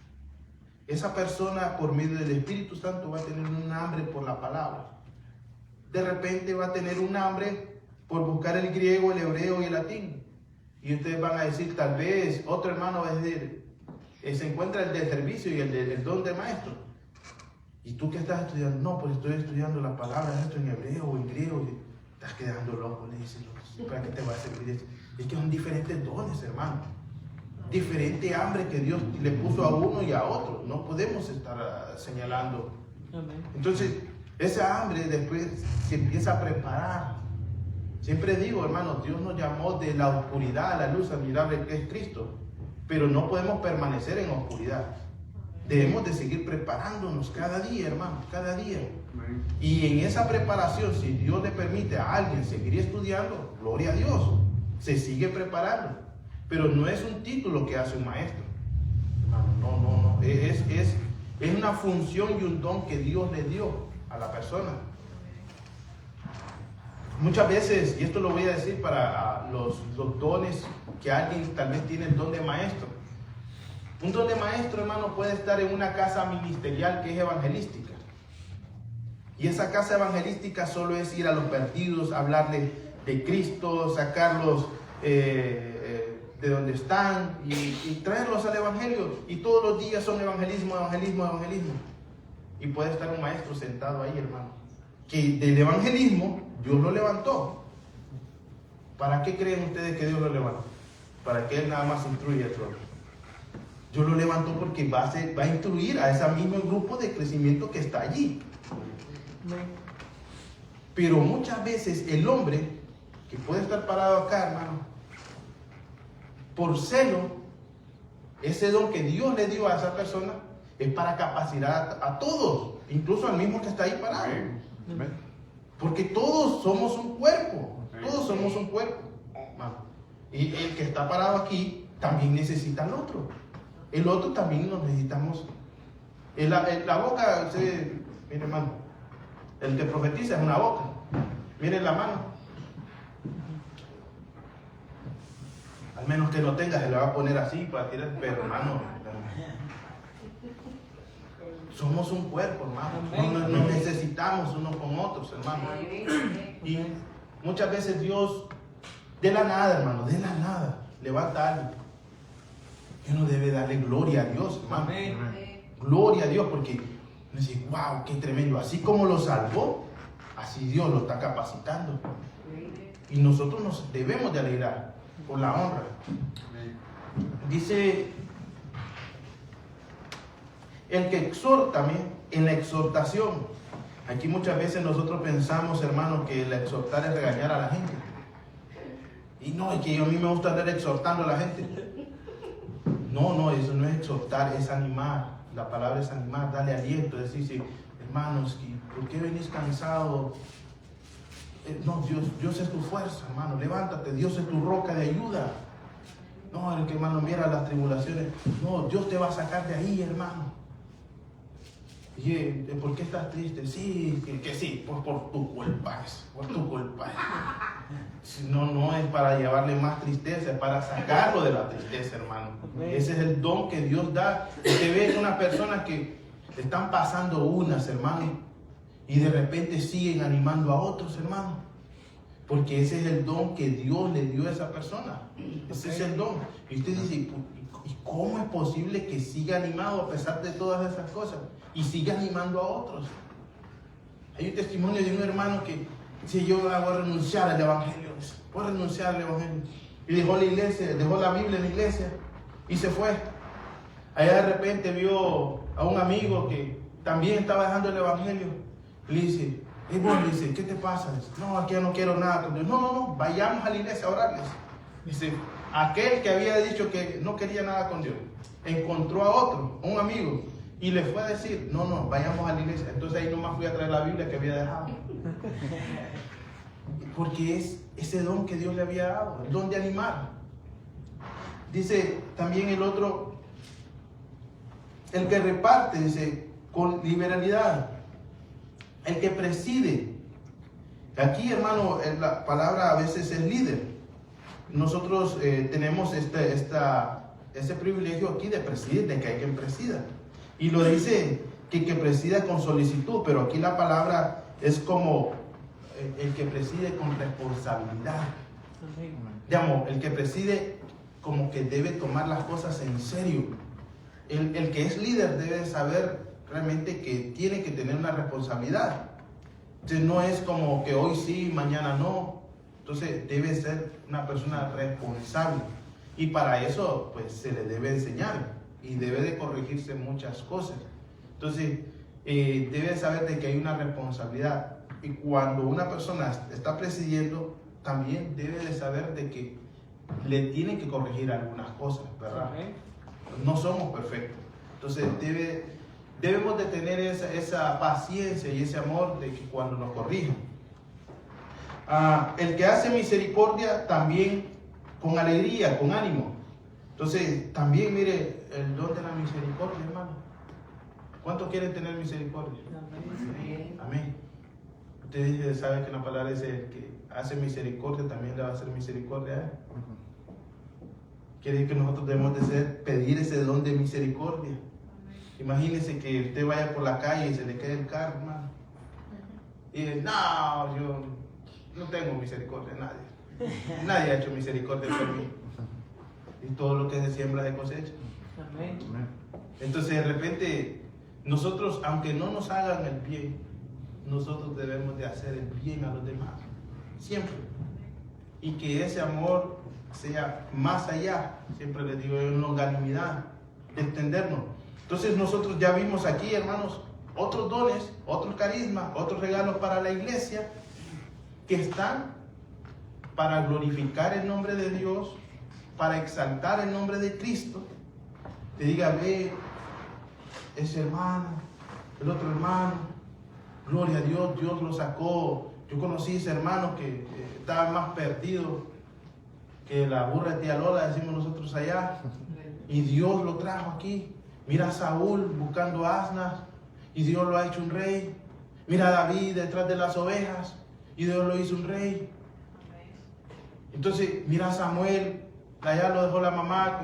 [SPEAKER 2] Esa persona, por medio del Espíritu Santo, va a tener un hambre por la palabra. De repente va a tener un hambre por buscar el griego, el hebreo y el latín. Y ustedes van a decir, tal vez otro hermano va a decir, se encuentra el de servicio y el don de maestro. ¿Y tú qué estás estudiando? No, pues estoy estudiando la palabra, esto en hebreo o en griego. Y estás quedando loco, le dice, ¿para qué te va a servir eso? Es que son diferentes dones, hermano. Diferente hambre que Dios le puso a uno y a otro. No podemos estar señalando. Entonces, esa hambre después se empieza a preparar. Siempre digo, hermano, Dios nos llamó de la oscuridad a la luz admirable que es Cristo. Pero no podemos permanecer en oscuridad. debemos de seguir preparándonos cada día, hermano, cada día. Y en esa preparación, si Dios le permite a alguien seguir estudiando, gloria a Dios, se sigue preparando. Pero no es un título que hace un maestro. No. Es una función y un don que Dios le dio a la persona. Muchas veces, y esto lo voy a decir para los dones que alguien tal vez tiene el don de maestro. Un don de maestro, hermano, puede estar en una casa ministerial que es evangelística. Y esa casa evangelística solo es ir a los perdidos, hablarles de Cristo, sacarlos de donde están y traerlos al evangelio. Y todos los días son evangelismo. Y puede estar un maestro sentado ahí, hermano, que del evangelismo Dios lo levantó. ¿Para qué creen ustedes que Dios lo levantó? Para que Él nada más instruya a todos. Dios lo levantó porque va a instruir a ese mismo grupo de crecimiento que está allí. Pero muchas veces el hombre que puede estar parado acá, hermano, por celo, ese don que Dios le dio a esa persona es para capacitar a todos, incluso al mismo que está ahí parado. Porque todos somos un cuerpo, todos somos un cuerpo, hermano. Y el que está parado aquí también necesita al otro. El otro también nos necesitamos. La boca, mire, hermano, el que profetiza es una boca. Miren la mano. Al menos que no tenga, se le va a poner así para tirar, pero hermano, somos un cuerpo, hermano. Nos necesitamos unos con otros, hermano. Y muchas veces Dios, de la nada, hermano, de la nada, levanta a alguien. Y uno debe darle gloria a Dios, hermano. Gloria a Dios, porque uno dice, wow, qué tremendo. Así como lo salvó, así Dios lo está capacitando. Y nosotros nos debemos de alegrar por la honra. Dice, el que exhorta, en la exhortación. Aquí muchas veces nosotros pensamos, hermanos, que el exhortar es regañar a la gente. Y no, es que a mí me gusta andar exhortando a la gente. No, eso no es exhortar, es animar. La palabra es animar, darle aliento, decir, hermanos, ¿por qué venís cansado? No, Dios es tu fuerza, hermano, levántate, Dios es tu roca de ayuda. No, el que, hermano, mira las tribulaciones, no, Dios te va a sacar de ahí, hermano. Y, ¿por qué estás triste? Sí, que sí, por tu culpa, por tu culpa. No es para llevarle más tristeza, es para sacarlo de la tristeza, hermano. Ese es el don que Dios da. Usted ve una persona que están pasando unas, hermano, y de repente siguen animando a otros, hermano. Porque ese es el don que Dios le dio a esa persona. Ese es el don. Y usted dice, ¿y cómo es posible que siga animado a pesar de todas esas cosas? Y siga animando a otros. Hay un testimonio de un hermano que dice, yo voy a renunciar al evangelio. Voy a renunciar al evangelio. Y dejó la iglesia, dejó la Biblia en la iglesia y se fue. Allá de repente vio a un amigo que también estaba dejando el evangelio. Y le dice, dice, ¿qué te pasa? Dice, no, aquí ya no quiero nada con Dios. No, vayamos a la iglesia a orarles. Dice, aquel que había dicho que no quería nada con Dios, encontró a otro, a un amigo, y le fue a decir, no, vayamos a la iglesia. Entonces ahí nomás fui a traer la Biblia que había dejado. Porque es ese don que Dios le había dado, el don de animar. Dice también el otro, el que reparte, dice, con liberalidad. El que preside. Aquí, hermano, la palabra a veces es líder. Nosotros tenemos ese privilegio aquí de presidir, de que hay quien presida. Y lo dice que presida con solicitud, pero aquí la palabra es como el que preside con responsabilidad. Digamos, el que preside como que debe tomar las cosas en serio. El que es líder debe saber realmente que tiene que tener una responsabilidad. Entonces no es como que hoy sí, mañana no. Entonces debe ser una persona responsable. Y para eso pues se le debe enseñar y debe de corregirse muchas cosas. Entonces debe saber de que hay una responsabilidad. Y cuando una persona está presidiendo, también debe de saber de que le tienen que corregir algunas cosas, ¿verdad? No somos perfectos. Entonces debemos de tener esa paciencia y ese amor de que cuando nos corrijan. El que hace misericordia también con alegría, con ánimo. Entonces también mire el don de la misericordia, hermano. ¿Cuántos quieren tener misericordia? Amén. Ustedes saben que la palabra dice: el que hace misericordia también le va a hacer misericordia a él. Quiere decir que nosotros debemos de pedir ese don de misericordia. Imagínense que usted vaya por la calle y se le quede el carro, hermano. Y dice: no, yo no tengo misericordia de nadie. Nadie ha hecho misericordia por mí. Y todo lo que se siembra se cosecha.
[SPEAKER 1] Amén.
[SPEAKER 2] Entonces de repente nosotros, aunque no nos hagan el bien, nosotros debemos de hacer el bien a los demás. Siempre. Y que ese amor sea más allá, siempre les digo, en longanimidad, de extendernos. Entonces nosotros ya vimos aquí, hermanos, otros dones, otros carismas, otros regalos para la iglesia que están para glorificar el nombre de Dios, para exaltar el nombre de Cristo. Te diga: ve, ese hermano, el otro hermano, gloria a Dios, Dios lo sacó. Yo conocí ese hermano que estaba más perdido que la burra de tía Lola, decimos nosotros allá, y Dios lo trajo aquí. Mira a Saúl buscando asnas y Dios lo ha hecho un rey. Mira a David detrás de las ovejas y Dios lo hizo un rey. Entonces mira a Samuel, allá lo dejó la mamá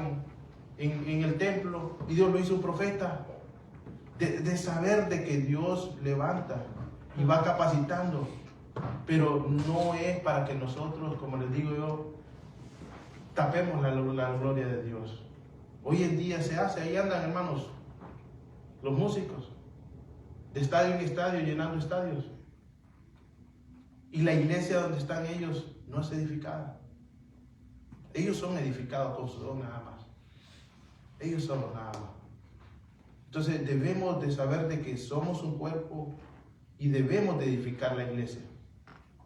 [SPEAKER 2] en el templo y Dios lo hizo un profeta. De saber de que Dios levanta y va capacitando, pero no es para que nosotros, como les digo yo, tapemos la gloria de Dios. Hoy en día se hace, ahí andan, hermanos, los músicos, de estadio en estadio, llenando estadios. Y la iglesia donde están ellos no es edificada. Ellos son edificados con su don nada más. Ellos son los nada más. Entonces debemos de saber de que somos un cuerpo y debemos de edificar la iglesia.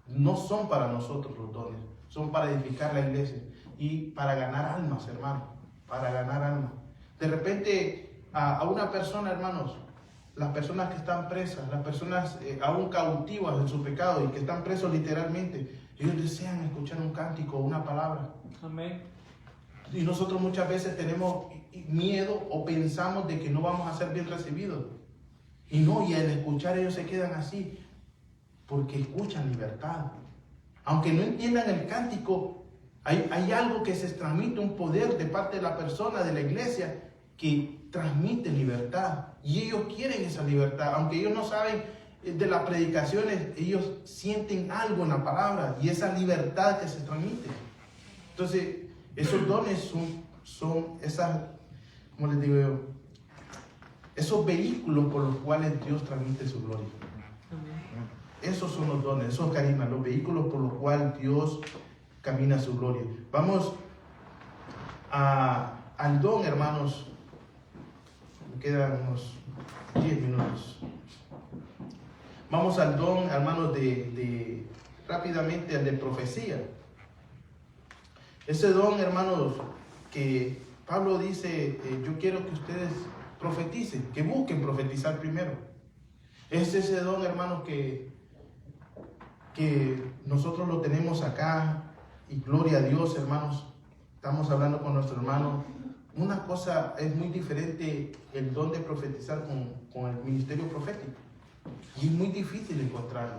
[SPEAKER 2] No son para nosotros los dones, son para edificar la iglesia y para ganar almas, hermano, para ganar almas. De repente a una persona, hermanos, las personas que están presas, las personas aún cautivas en su pecado y que están presos literalmente, ellos desean escuchar un cántico o una palabra.
[SPEAKER 1] Amén.
[SPEAKER 2] Y nosotros muchas veces tenemos miedo o pensamos de que no vamos a ser bien recibidos. Y no, y al escuchar ellos se quedan así, porque escuchan libertad. Aunque no entiendan el cántico, hay algo que se transmite, un poder de parte de la persona, de la iglesia, que transmite libertad. Y ellos quieren esa libertad. Aunque ellos no saben de las predicaciones, ellos sienten algo en la palabra y esa libertad que se transmite. Entonces, esos dones son esas, como les digo yo, esos vehículos por los cuales Dios transmite su gloria. Esos son los dones, esos carismas, los vehículos por los cuales Dios camina su gloria. Vamos al don, hermanos. Me quedan unos 10 minutos. Vamos al don, hermanos, rápidamente al de profecía. Ese don, hermanos, que Pablo dice, yo quiero que ustedes profeticen, que busquen profetizar primero. Es ese don, hermanos, que nosotros lo tenemos acá, y gloria a Dios, hermanos. Estamos hablando con nuestro hermano. Una cosa es muy diferente el don de profetizar con el ministerio profético. Y es muy difícil encontrarlo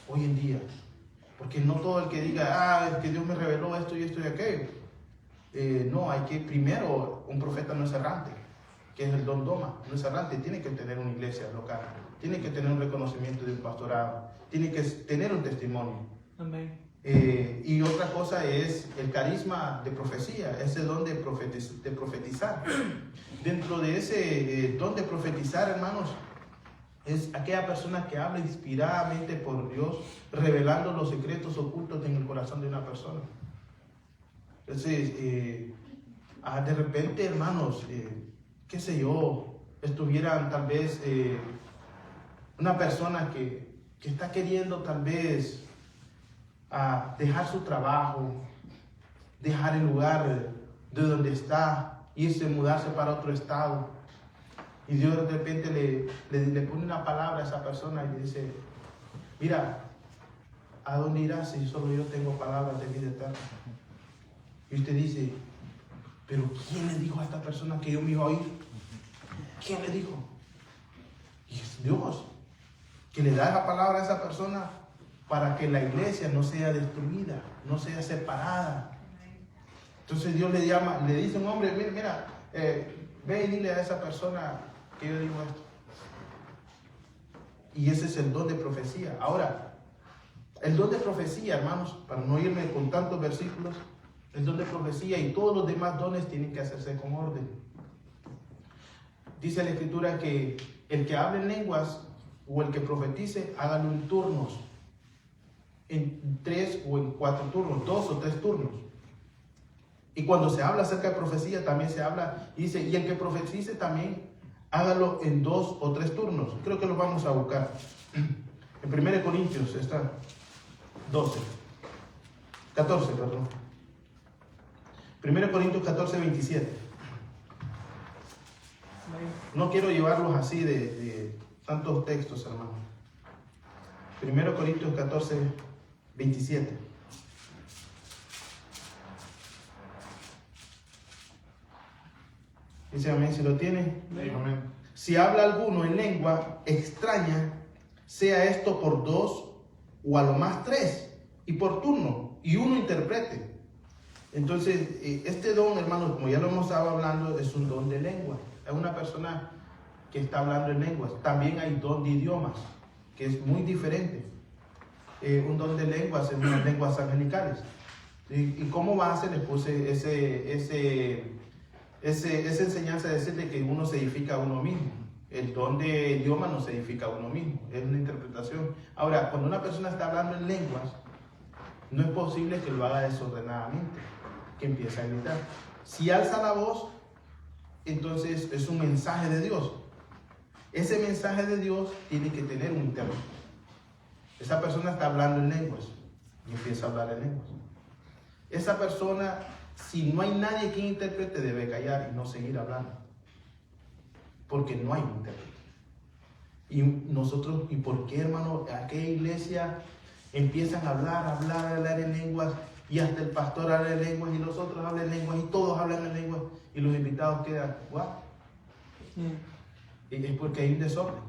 [SPEAKER 2] hoy en día. Porque no todo el que diga, es que Dios me reveló esto y esto y aquello. No, hay que primero, un profeta no es errante, que es el don doma, no es errante, tiene que tener una iglesia local, tiene que tener un reconocimiento de un pastorado, tiene que tener un testimonio.
[SPEAKER 1] Amén.
[SPEAKER 2] Y otra cosa es el carisma de profecía, ese don de profetizar. Dentro de ese don de profetizar, hermanos, es aquella persona que habla inspiradamente por Dios, revelando los secretos ocultos en el corazón de una persona. Entonces, de repente, hermanos, qué sé yo, estuvieran tal vez una persona que está queriendo tal vez dejar su trabajo, dejar el lugar de donde está, mudarse para otro estado. Y Dios de repente le pone una palabra a esa persona y le dice, mira, ¿a dónde irás si solo yo tengo palabras de vida eterna? Y usted dice, pero ¿quién le dijo a esta persona que yo me iba a ir? ¿Quién le dijo? Y es Dios, que le da la palabra a esa persona para que la iglesia no sea destruida, no sea separada. Entonces Dios le llama, le dice a un hombre, mira, ve y dile a esa persona que yo digo esto. Y ese es el don de profecía. Ahora, el don de profecía, hermanos, para no irme con tantos versículos, el don de profecía y todos los demás dones tienen que hacerse con orden. Dice la Escritura que el que hable en lenguas o el que profetice, hágalo en turnos, en 3 o en 4 turnos, 2 o 3 turnos. Y cuando se habla acerca de profecía, también se habla, dice, y el que profetice también, hágalo en 2 o 3 turnos. Creo que lo vamos a buscar. En 1 Corintios está 14, perdón. 1 Corintios 14, 27. No quiero llevarlos así de tantos textos, hermano. 1 Corintios 14, 27. Dice amén, si lo tiene. Amén. Si habla alguno en lengua extraña, sea esto por 2 o a lo más 3, y por turno, y uno interprete. Entonces, este don, hermanos, como ya lo hemos estado hablando, es un don de lengua. Es una persona que está hablando en lenguas. También hay don de idiomas, que es muy diferente. Un don de lenguas es unas lenguas angelicales. ¿Y cómo va a ser? Les puse esa enseñanza de decirle que uno se edifica a uno mismo. El don de idioma no se edifica a uno mismo, es una interpretación. Ahora, cuando una persona está hablando en lenguas, no es posible que lo haga desordenadamente, que empiece a gritar. Si alza la voz, entonces es un mensaje de Dios. Ese mensaje de Dios tiene que tener un intérprete. Esa persona está hablando en lenguas y empieza a hablar en lenguas. Esa persona, si no hay nadie que interprete, debe callar y no seguir hablando. Porque no hay un intérprete. Y nosotros, ¿y por qué, hermano? Aquella iglesia empiezan a hablar en lenguas, y hasta el pastor habla en lenguas, y los otros hablan en lenguas, y todos hablan en lenguas, y los invitados quedan, ¿what? Y es porque hay un desorden.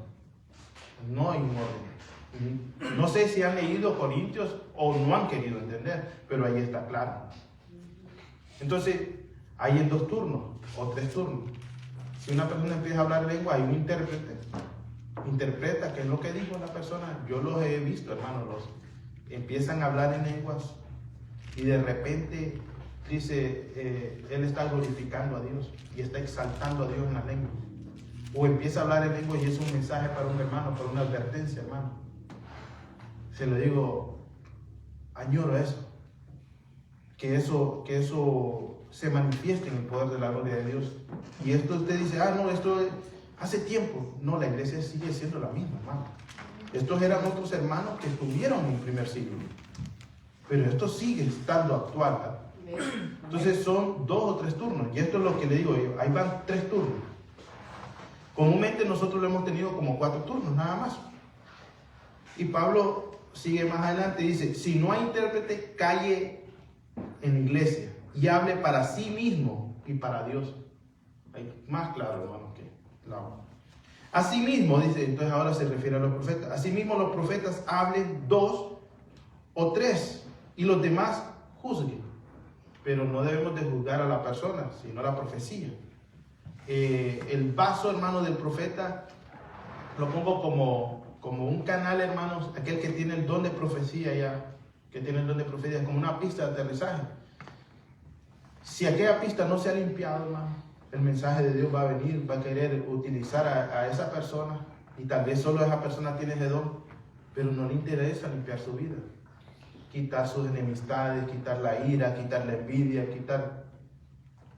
[SPEAKER 2] No hay un orden. No sé si han leído Corintios o no han querido entender, pero ahí está claro. Entonces, hay en 2 turnos o 3 turnos. Si una persona empieza a hablar lengua, hay un intérprete. Interpreta qué es lo que dijo la persona. Yo los he visto, hermanos, empiezan a hablar en lenguas y de repente dice, él está glorificando a Dios y está exaltando a Dios en la lengua. O empieza a hablar en lengua y es un mensaje para un hermano, para una advertencia, hermano. Se lo digo, añoro eso. Que eso se manifieste en el poder de la gloria de Dios. Y esto usted dice, no, esto hace tiempo. No, la iglesia sigue siendo la misma, hermano. Estos eran otros hermanos que estuvieron en el primer siglo. Pero esto sigue estando actual. Entonces son 2 o 3 turnos. Y esto es lo que le digo yo. Ahí van 3 turnos. Comúnmente nosotros lo hemos tenido como 4 turnos, nada más. Y Pablo sigue más adelante y dice, si no hay intérprete, calle en la iglesia y hable para sí mismo y para Dios. Hay más claro, hermano, que la otra. Asimismo, dice, entonces ahora se refiere a los profetas. Asimismo, los profetas hablen 2 o 3 y los demás juzguen. Pero no debemos de juzgar a la persona, sino a la profecía. El vaso, hermano, del profeta lo pongo como un canal, hermanos, aquel que tiene el don de profecía ya, que tiene el don de profecía, como una pista de aterrizaje. Si aquella pista no se ha limpiado, hermano, el mensaje de Dios va a venir, va a querer utilizar a esa persona, y tal vez solo esa persona tiene ese don, pero no le interesa limpiar su vida, quitar sus enemistades, quitar la ira, quitar la envidia, quitar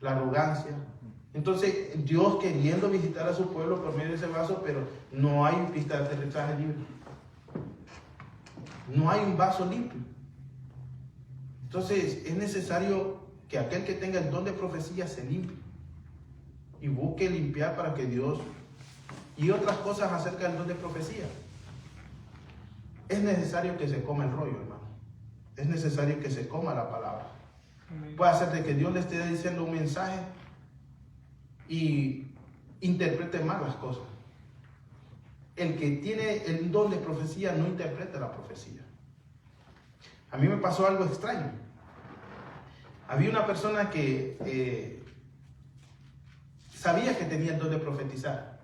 [SPEAKER 2] la arrogancia. Entonces Dios queriendo visitar a su pueblo por medio de ese vaso, pero no hay pista de aterrizaje libre, no hay un vaso limpio. Entonces es necesario que aquel que tenga el don de profecía se limpie y busque limpiar para que Dios y otras cosas acerca del don de profecía. Es necesario que se coma el rollo, hermano. Es necesario que se coma la palabra. Puede ser de que Dios le esté diciendo un mensaje y interprete mal las cosas. El que tiene el don de profecía no interpreta la profecía. A mí me pasó algo extraño. Había una persona que sabía que tenía el don de profetizar.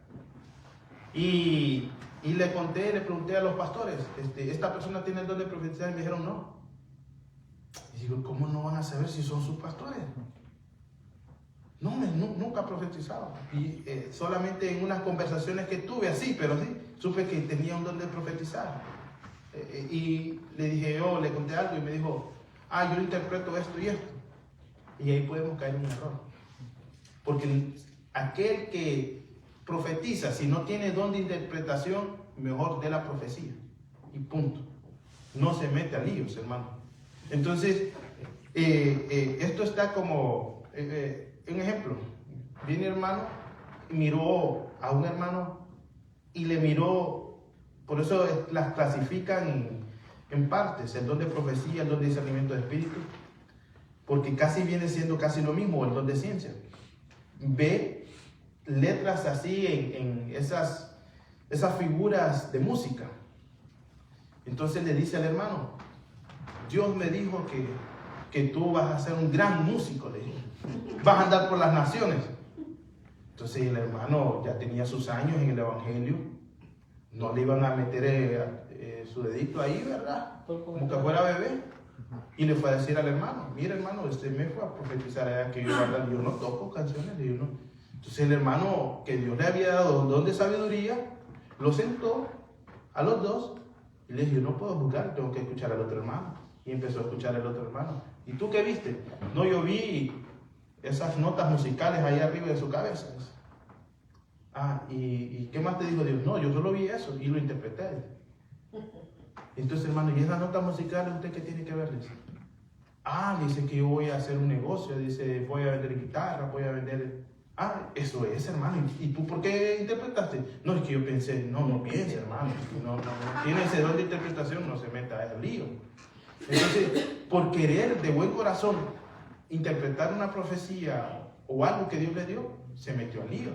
[SPEAKER 2] Y le pregunté a los pastores, ¿esta persona tiene el don de profetizar? Y me dijeron no. Y digo, ¿cómo no van a saber si son sus pastores? No, nunca ha profetizado. Y solamente en unas conversaciones que tuve así, pero sí, supe que tenía un don de profetizar. Y le dije, le conté algo y me dijo, yo interpreto esto y esto. Y ahí podemos caer en un error. Porque aquel que profetiza, si no tiene don de interpretación, mejor dé la profecía. Y punto. No se mete a líos, hermano. Entonces, esto está como... un ejemplo, viene hermano, miró a un hermano y le miró, por eso las clasifican en partes, el don de profecía, el don de discernimiento de espíritu, porque casi viene siendo casi lo mismo, el don de ciencia. Ve letras así en esas figuras de música. Entonces le dice al hermano, Dios me dijo que tú vas a ser un gran músico, le dijo. Vas a andar por las naciones. Entonces el hermano ya tenía sus años en el evangelio. No le iban a meter su dedito ahí, ¿verdad? Como que fuera bebé. Y le fue a decir al hermano, mira hermano, me fue a profetizar allá que yo no toco canciones. Le digo, no. Entonces el hermano, que Dios le había dado un don de sabiduría, lo sentó a los dos y le dijo, yo no puedo juzgar, tengo que escuchar al otro hermano. Y empezó a escuchar al otro hermano. ¿Y tú qué viste? No, yo vi esas notas musicales ahí arriba de su cabeza. ¿Y qué más te dijo Dios? No, yo solo vi eso y lo interpreté. Entonces, hermano, ¿y esas notas musicales usted qué tiene que ver? Dice, dice que yo voy a hacer un negocio, dice, voy a vender guitarra, voy a vender... eso es, hermano. ¿Y tú por qué interpretaste? No, es que yo pensé, no piense, hermano. No tiene ese don de interpretación, no se meta a ese lío. Entonces, por querer de buen corazón interpretar una profecía o algo que Dios le dio, se metió al lío.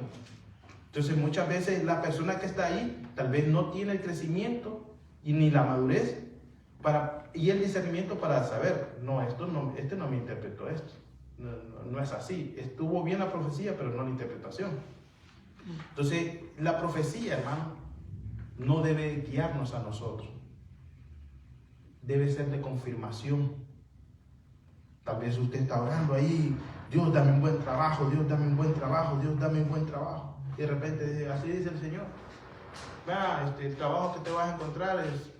[SPEAKER 2] Entonces muchas veces la persona que está ahí tal vez no tiene el crecimiento y ni la madurez y el discernimiento para saber, este no me interpretó esto, no es así, estuvo bien la profecía pero no la interpretación. Entonces la profecía, hermano, no debe guiarnos a nosotros, debe ser de confirmación. Tal vez usted está orando ahí, Dios dame un buen trabajo, Dios dame un buen trabajo, Dios dame un buen trabajo. Y de repente dice, así dice el Señor. El trabajo que te vas a encontrar es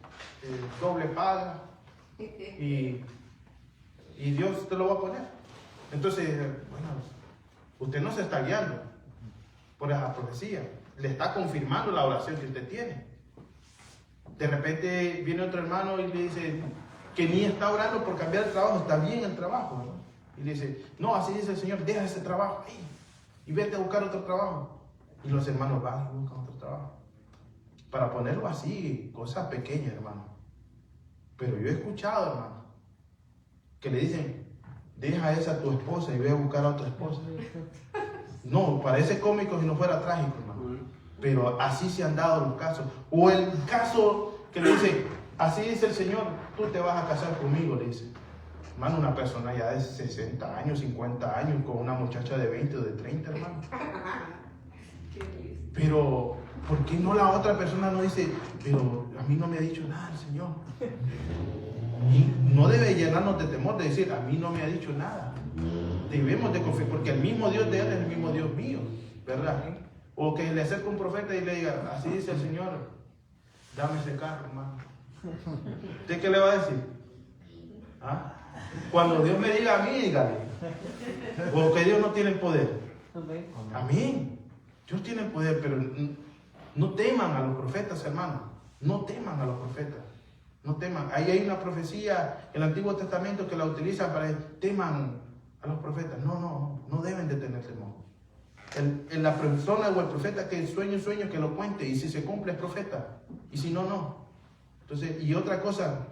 [SPEAKER 2] doble paga y Dios te lo va a poner. Entonces, usted no se está guiando por esa profecía, le está confirmando la oración que usted tiene. De repente viene otro hermano y le dice que ni está orando por cambiar el trabajo, está bien el trabajo, ¿verdad? Y le dice, no, así dice el Señor, deja ese trabajo ahí y vete a buscar otro trabajo. Y los hermanos van y buscan otro trabajo. Para ponerlo así, cosas pequeñas, hermano. Pero yo he escuchado, hermano, que le dicen, deja esa a tu esposa y ve a buscar a otra esposa. No, parece cómico si no fuera trágico, hermano. Pero así se han dado los casos. O el caso que le dice, así dice el Señor, tú te vas a casar conmigo, le dice. Hermano, una persona ya de 60 años, 50 años, con una muchacha de 20 o de 30, hermano. Pero, ¿por qué no la otra persona no dice, pero a mí no me ha dicho nada el Señor? Y no debe llenarnos de temor de decir, a mí no me ha dicho nada. Debemos de confiar, porque el mismo Dios de él es el mismo Dios mío, ¿verdad? O que le acerque un profeta y le diga, así dice el Señor, dame ese carro, hermano. ¿Usted qué le va a decir? Cuando Dios me diga a mí, dígale. Porque Dios no tiene el poder. Amén. Dios tiene el poder, pero no teman a los profetas, hermano. No teman a los profetas. No teman. Ahí hay una profecía en el Antiguo Testamento que la utilizan para decir, teman a los profetas. No deben de tener temor. la persona o el profeta que sueña un sueño, que lo cuente, y si se cumple es profeta, y si no, no. Entonces, y otra cosa,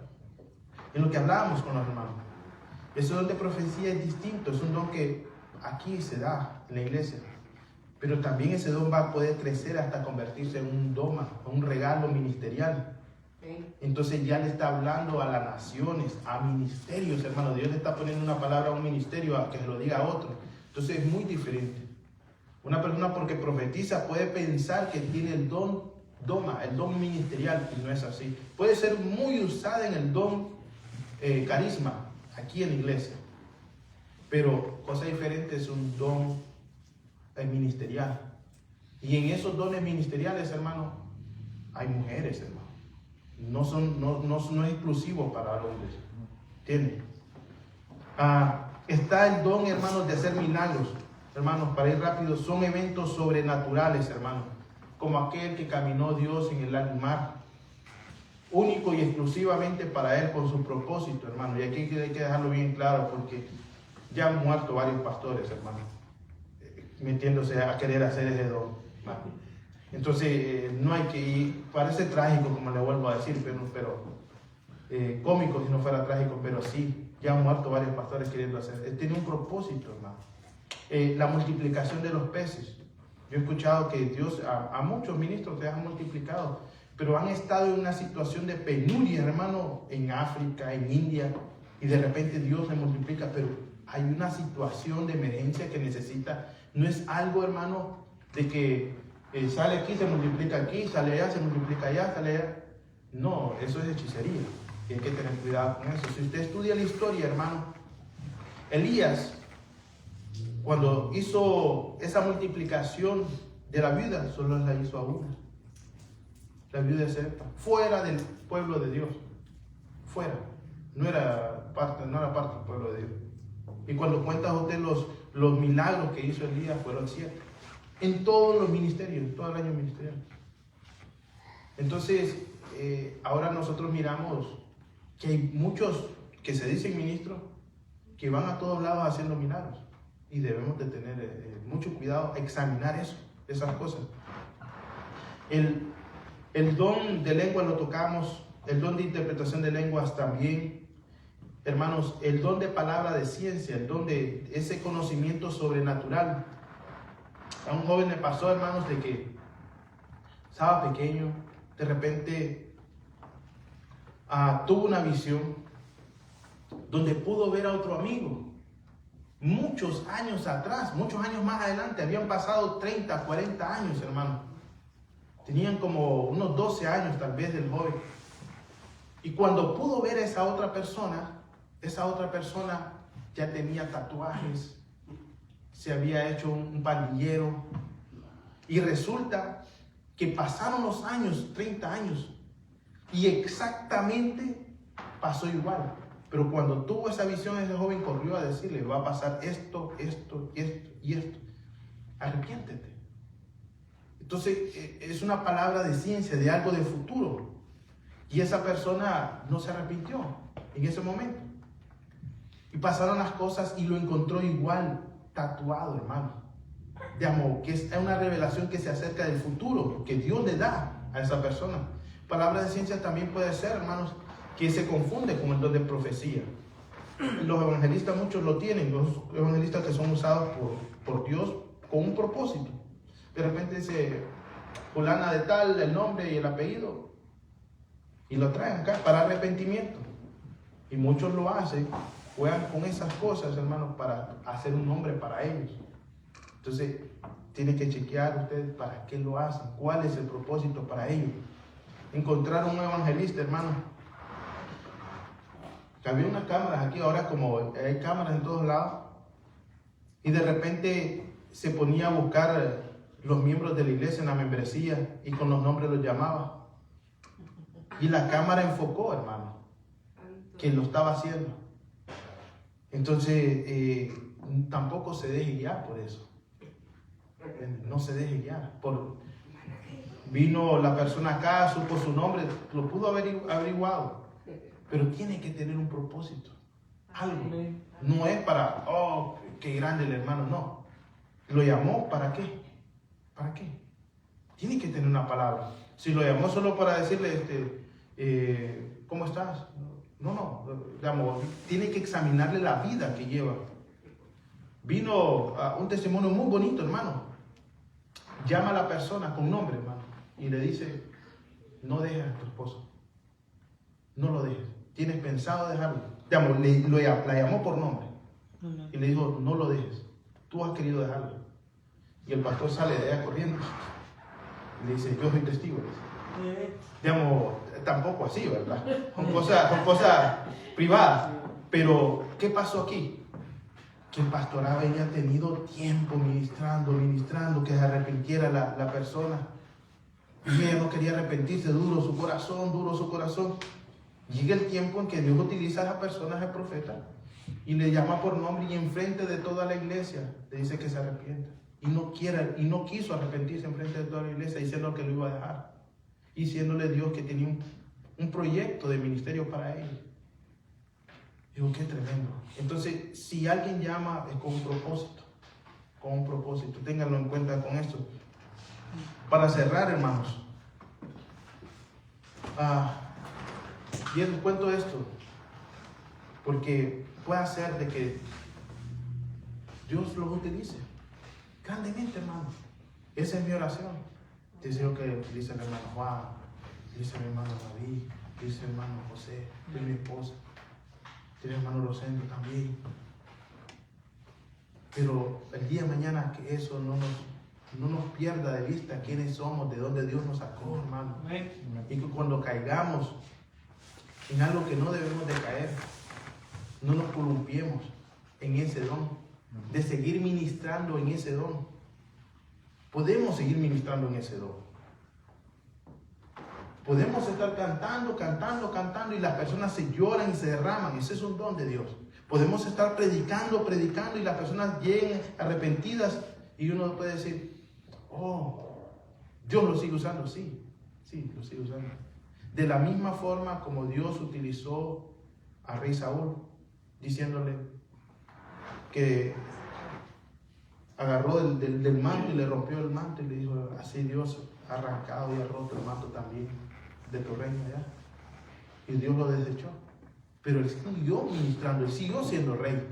[SPEAKER 2] en lo que hablábamos con los hermanos, ese don de profecía es distinto, es un don que aquí se da en la iglesia, pero también ese don va a poder crecer hasta convertirse en un doma, un regalo ministerial. Entonces ya le está hablando a las naciones, a ministerios, hermano. Dios le está poniendo una palabra a un ministerio, a que se lo diga a otro. Entonces es muy diferente. Una persona porque profetiza puede pensar que tiene el don doma, el don ministerial, y no es así. Puede ser muy usada en el don carisma, aquí en la iglesia, pero cosa diferente es un don ministerial. Y en esos dones ministeriales, hermano, hay mujeres, hermano. No es exclusivo para hombres. ¿Entienden? Está el don, hermanos, de hacer milagros. Hermanos, para ir rápido, son eventos sobrenaturales, hermanos, como aquel que caminó Dios en el mar, único y exclusivamente para Él, con su propósito, hermano. Y aquí hay que dejarlo bien claro, porque ya han muerto varios pastores, hermano, metiéndose a querer hacer ese don, hermano. Entonces, no hay que ir, parece trágico, como le vuelvo a decir, pero cómico si no fuera trágico, pero sí, ya han muerto varios pastores queriendo hacer. Él tiene un propósito, hermano. La multiplicación de los peces. Yo he escuchado que Dios a muchos ministros se han multiplicado, pero han estado en una situación de penuria, hermano, en África, en India, y de repente Dios le multiplica, pero hay una situación de emergencia que necesita. No es algo, hermano, de que sale aquí, se multiplica aquí, sale allá, se multiplica allá, sale allá. No, eso es hechicería. Y hay que tener cuidado con eso. Si usted estudia la historia, hermano, Elías, cuando hizo esa multiplicación de la viuda, solo la hizo a una. La viuda de Zarepta, fuera del pueblo de Dios. Fuera. No era parte del pueblo de Dios. Y cuando cuenta usted los milagros que hizo Elías, fueron 7. En todos los ministerios, en todo el año ministerial. Entonces, ahora nosotros miramos que hay muchos que se dicen ministros que van a todos lados haciendo milagros. Y debemos de tener mucho cuidado, examinar esas cosas. El don de lengua lo tocamos, el don de interpretación de lenguas también. Hermanos, el don de palabra de ciencia, el don de ese conocimiento sobrenatural. A un joven le pasó, hermanos, de que estaba pequeño, de repente tuvo una visión donde pudo ver a otro amigo. Muchos años atrás, muchos años más adelante, habían pasado 30, 40 años, hermano. Tenían como unos 12 años tal vez del joven. Y cuando pudo ver a esa otra persona ya tenía tatuajes, se había hecho un pandillero. Y resulta que pasaron los años, 30 años, y exactamente pasó igual. Pero cuando tuvo esa visión, ese joven corrió a decirle: va a pasar esto, esto, esto y esto. Arrepiéntete. Entonces, es una palabra de ciencia, de algo de futuro. Y esa persona no se arrepintió en ese momento. Y pasaron las cosas y lo encontró igual, tatuado, hermano. Digamos, que es una revelación que se acerca del futuro, que Dios le da a esa persona. Palabra de ciencia también puede ser, hermanos, que se confunde con el don de profecía. Los evangelistas, muchos lo tienen, los evangelistas que son usados por Dios con un propósito. De repente dice fulana de tal, el nombre y el apellido, y lo traen acá para arrepentimiento. Y muchos lo hacen, juegan con esas cosas, hermanos, para hacer un nombre para ellos. Entonces, tiene que chequear ustedes para qué lo hacen, cuál es el propósito para ellos. Encontrar un evangelista, hermano. Que había unas cámaras aquí, ahora como hay cámaras en todos lados, y de repente se ponía a buscar los miembros de la iglesia en la membresía y con los nombres los llamaba. Y la cámara enfocó, hermano, que lo estaba haciendo. Entonces, tampoco se deje guiar por eso. No se deje guiar. Vino la persona acá, supo su nombre, lo pudo haber averiguado. Pero tiene que tener un propósito. Algo. No es para, oh, qué grande el hermano, no. ¿Lo llamó para qué? ¿Para qué? Tiene que tener una palabra. Si lo llamó solo para decirle, ¿cómo estás? No, digamos, tiene que examinarle la vida que lleva. Vino un testimonio muy bonito, hermano. Llama a la persona con nombre, hermano, y le dice, no dejes a tu esposo. No lo dejes. ¿Tienes pensado dejarlo? Digamos, la llamó por nombre. Y le dijo, no lo dejes. Tú has querido dejarlo. Y el pastor sale de allá corriendo. Y le dice, yo soy testigo. Digamos, tampoco así, ¿verdad? Son cosas privadas. Pero, ¿qué pasó aquí? Que el pastor había tenido tiempo ministrando, que se arrepintiera la persona. Y ella no quería arrepentirse, duro su corazón. Llega el tiempo en que Dios utiliza a esa persona, el profeta, y le llama por nombre y enfrente de toda la iglesia le dice que se arrepienta. Y no quiso arrepentirse enfrente de toda la iglesia, diciendo que lo iba a dejar. Diciéndole Dios que tenía un proyecto de ministerio para él. Digo, qué tremendo. Entonces, si alguien llama es con un propósito. Ténganlo en cuenta con esto. Para cerrar, hermanos. Y les cuento esto, porque puede ser de que Dios los utilice grandemente, hermano. Esa es mi oración. Dice lo que dice el hermano Juan, dice mi hermano David, dice mi hermano José, dice mi esposa, dice mi hermano Rosendo también. Pero el día de mañana que eso no nos pierda de vista quiénes somos, de dónde Dios nos sacó, hermano. Y que cuando caigamos en algo que no debemos de caer, no nos columpiemos en ese don, de seguir ministrando en ese don. Podemos seguir ministrando en ese don. Podemos estar cantando y las personas se lloran y se derraman. Ese es un don de Dios. Podemos estar predicando y las personas lleguen arrepentidas y uno puede decir, oh, Dios lo sigue usando. Sí, lo sigue usando. De la misma forma como Dios utilizó a rey Saúl, diciéndole que agarró del manto y le rompió el manto y le dijo, así Dios ha arrancado y ha roto el manto también de tu reino allá. Y Dios lo desechó. Pero él siguió ministrando, él siguió siendo rey.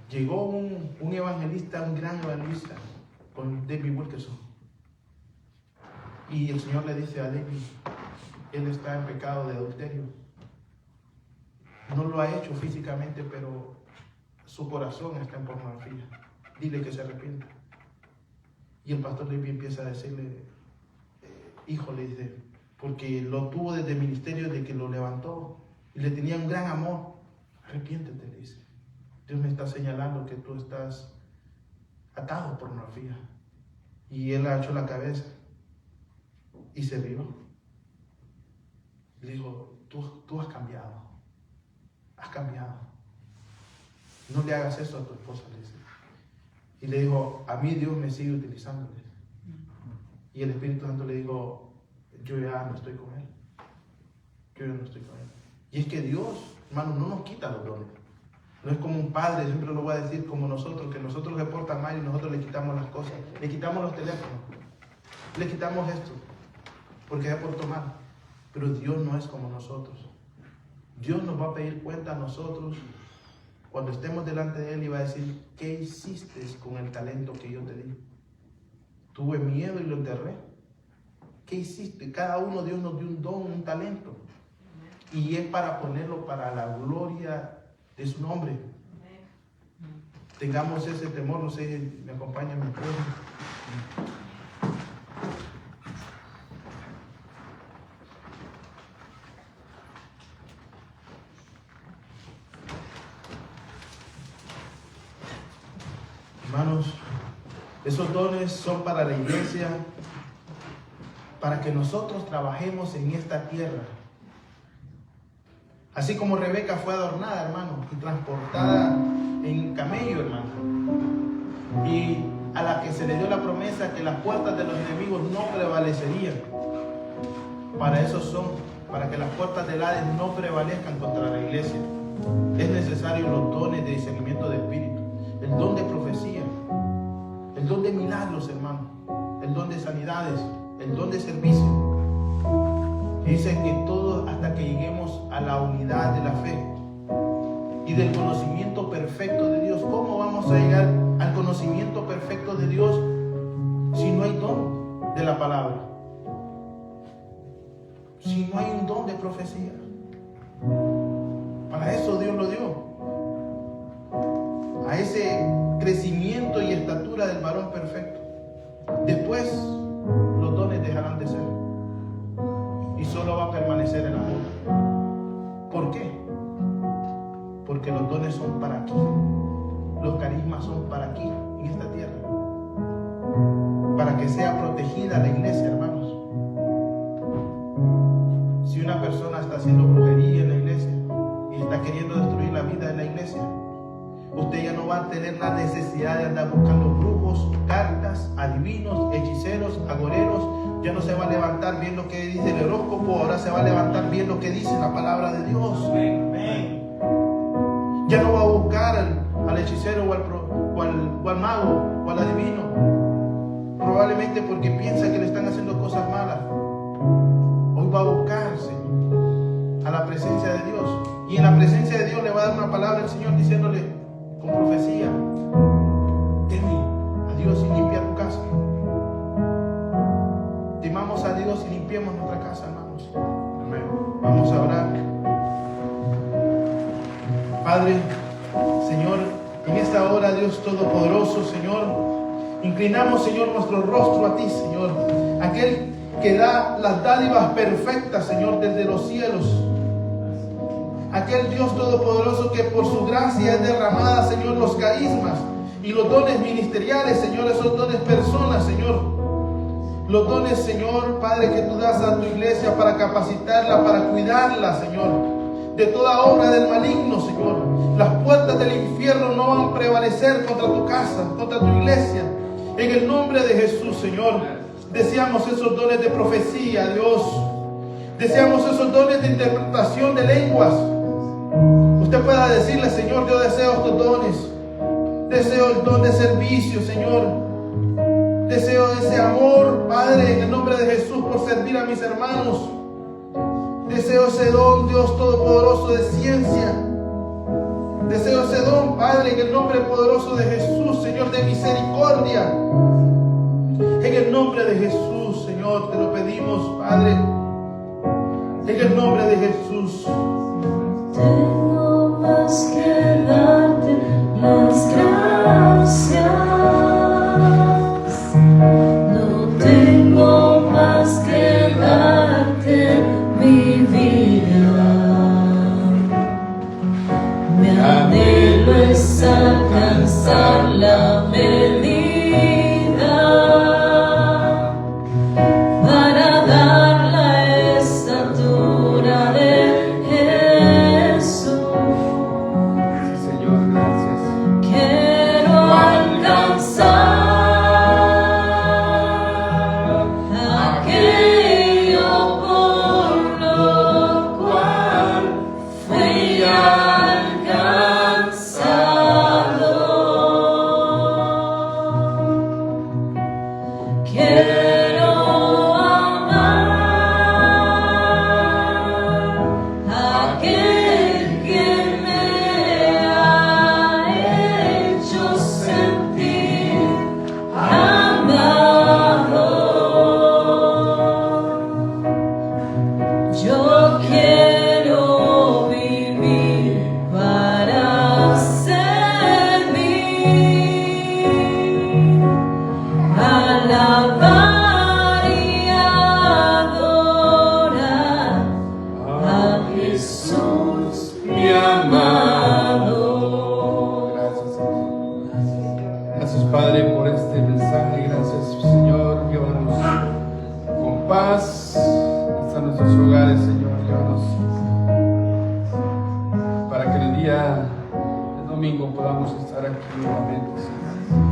[SPEAKER 2] Llegó un evangelista, un gran evangelista, con David Wilkerson. Y el Señor le dice a David, él está en pecado de adulterio. No lo ha hecho físicamente, pero su corazón está en pornografía. Dile que se arrepienta. Y el pastor David empieza a decirle, hijo, le dice, porque lo tuvo desde el ministerio de que lo levantó y le tenía un gran amor. Arrepiéntete, le dice. Dios me está señalando que tú estás atado a pornografía. Y él agachó la cabeza y se rió. Le dijo, tú has cambiado. Has cambiado. No le hagas eso a tu esposa, le dice. Y le dijo, a mí Dios me sigue utilizando. Y el Espíritu Santo le dijo, yo ya no estoy con él. Yo ya no estoy con él. Y es que Dios, hermano, no nos quita los dones. No es como un padre, siempre lo voy a decir, como nosotros, que nosotros le portan mal y nosotros le quitamos las cosas. Le quitamos los teléfonos. Le quitamos esto. Porque se portó mal. Pero Dios no es como nosotros. Dios nos va a pedir cuenta a nosotros cuando estemos delante de Él y va a decir, ¿qué hiciste con el talento que yo te di? Tuve miedo y lo enterré. ¿Qué hiciste? Cada uno Dios nos dio un don, un talento. Y es para ponerlo para la gloria de su nombre. Tengamos ese temor, no sé, me acompaña mi pueblo. Hermanos, esos dones son para la iglesia, para que nosotros trabajemos en esta tierra. Así como Rebeca fue adornada, hermano, y transportada en camello, hermano. Y a la que se le dio la promesa que las puertas de los enemigos no prevalecerían. Para eso son, para que las puertas del Hades no prevalezcan contra la iglesia. Es necesario los dones de discernimiento de espíritu. el don de profecía, el don de milagros, hermano, el don de sanidades, el don de servicio. Dice que todo hasta que lleguemos a la unidad de la fe y del conocimiento perfecto de Dios. ¿Cómo vamos a llegar al conocimiento perfecto de Dios si no hay don de la palabra? Si no hay un don de profecía. Para eso Dios lo dio. A ese crecimiento y estatura del varón perfecto. Después los dones dejarán de ser. Y solo va a permanecer el amor. ¿Por qué? Porque los dones son para aquí. Los carismas son para aquí, en esta tierra. Para que sea protegida la iglesia, hermanos. Si una persona está haciendo brujería en la iglesia y está queriendo destruir la vida de la iglesia, usted ya no va a tener la necesidad de andar buscando brujos, cartas, adivinos, hechiceros, agoreros. Ya no se va a levantar bien lo que dice el horóscopo, ahora se va a levantar bien lo que dice la palabra de Dios. Ya no va a buscar al hechicero o al mago o al adivino, probablemente porque piensa que le están haciendo cosas malas. Hoy va a buscarse a la presencia de Dios, y en la presencia de Dios le va a dar una palabra al Señor diciéndole con profecía: teme a Dios y limpia tu casa. Temamos a Dios y limpiemos nuestra casa, hermanos. Amén. Vamos a orar. Padre, Señor, en esta hora, Dios Todopoderoso, Señor, inclinamos, Señor, nuestro rostro a ti, Señor, aquel que da las dádivas perfectas, Señor, desde los cielos. Aquel Dios Todopoderoso que por su gracia es derramada, Señor, los carismas y los dones ministeriales, Señor, esos dones personas, Señor. Los dones, Señor, Padre, que tú das a tu iglesia para capacitarla, para cuidarla, Señor, de toda obra del maligno, Señor. Las puertas del infierno no van a prevalecer contra tu casa, contra tu iglesia. En el nombre de Jesús, Señor, deseamos esos dones de profecía, Dios. Deseamos esos dones de interpretación de lenguas. Usted pueda decirle: Señor, yo deseo estos dones. Deseo el don de servicio, Señor. Deseo ese amor, Padre, en el nombre de Jesús, por servir a mis hermanos. Deseo ese don, Dios Todopoderoso, de ciencia. Deseo ese don, Padre, en el nombre poderoso de Jesús, Señor, de misericordia. En el nombre de Jesús, Señor, te lo pedimos, Padre. En el nombre de Jesús.
[SPEAKER 1] Tengo más que darte las gracias. No tengo más que darte mi vida. Mi anhelo es alcanzar la medida para dar la estatura de Jesús.
[SPEAKER 3] Señor, gracias.
[SPEAKER 1] Quiero alcanzar aquello por lo cual fui alcanzado. Quiero amar a aquel que me ha hecho sentir amado. Yo quiero vivir para servir, alabar y adorar a Jesús mi amado.
[SPEAKER 3] Gracias, Señor. Gracias, Padre, por este mensaje. Gracias, Señor. Llévanos con paz hasta nuestros hogares, Señor. Llévanos para que el día del domingo podamos estar aquí nuevamente, Señor.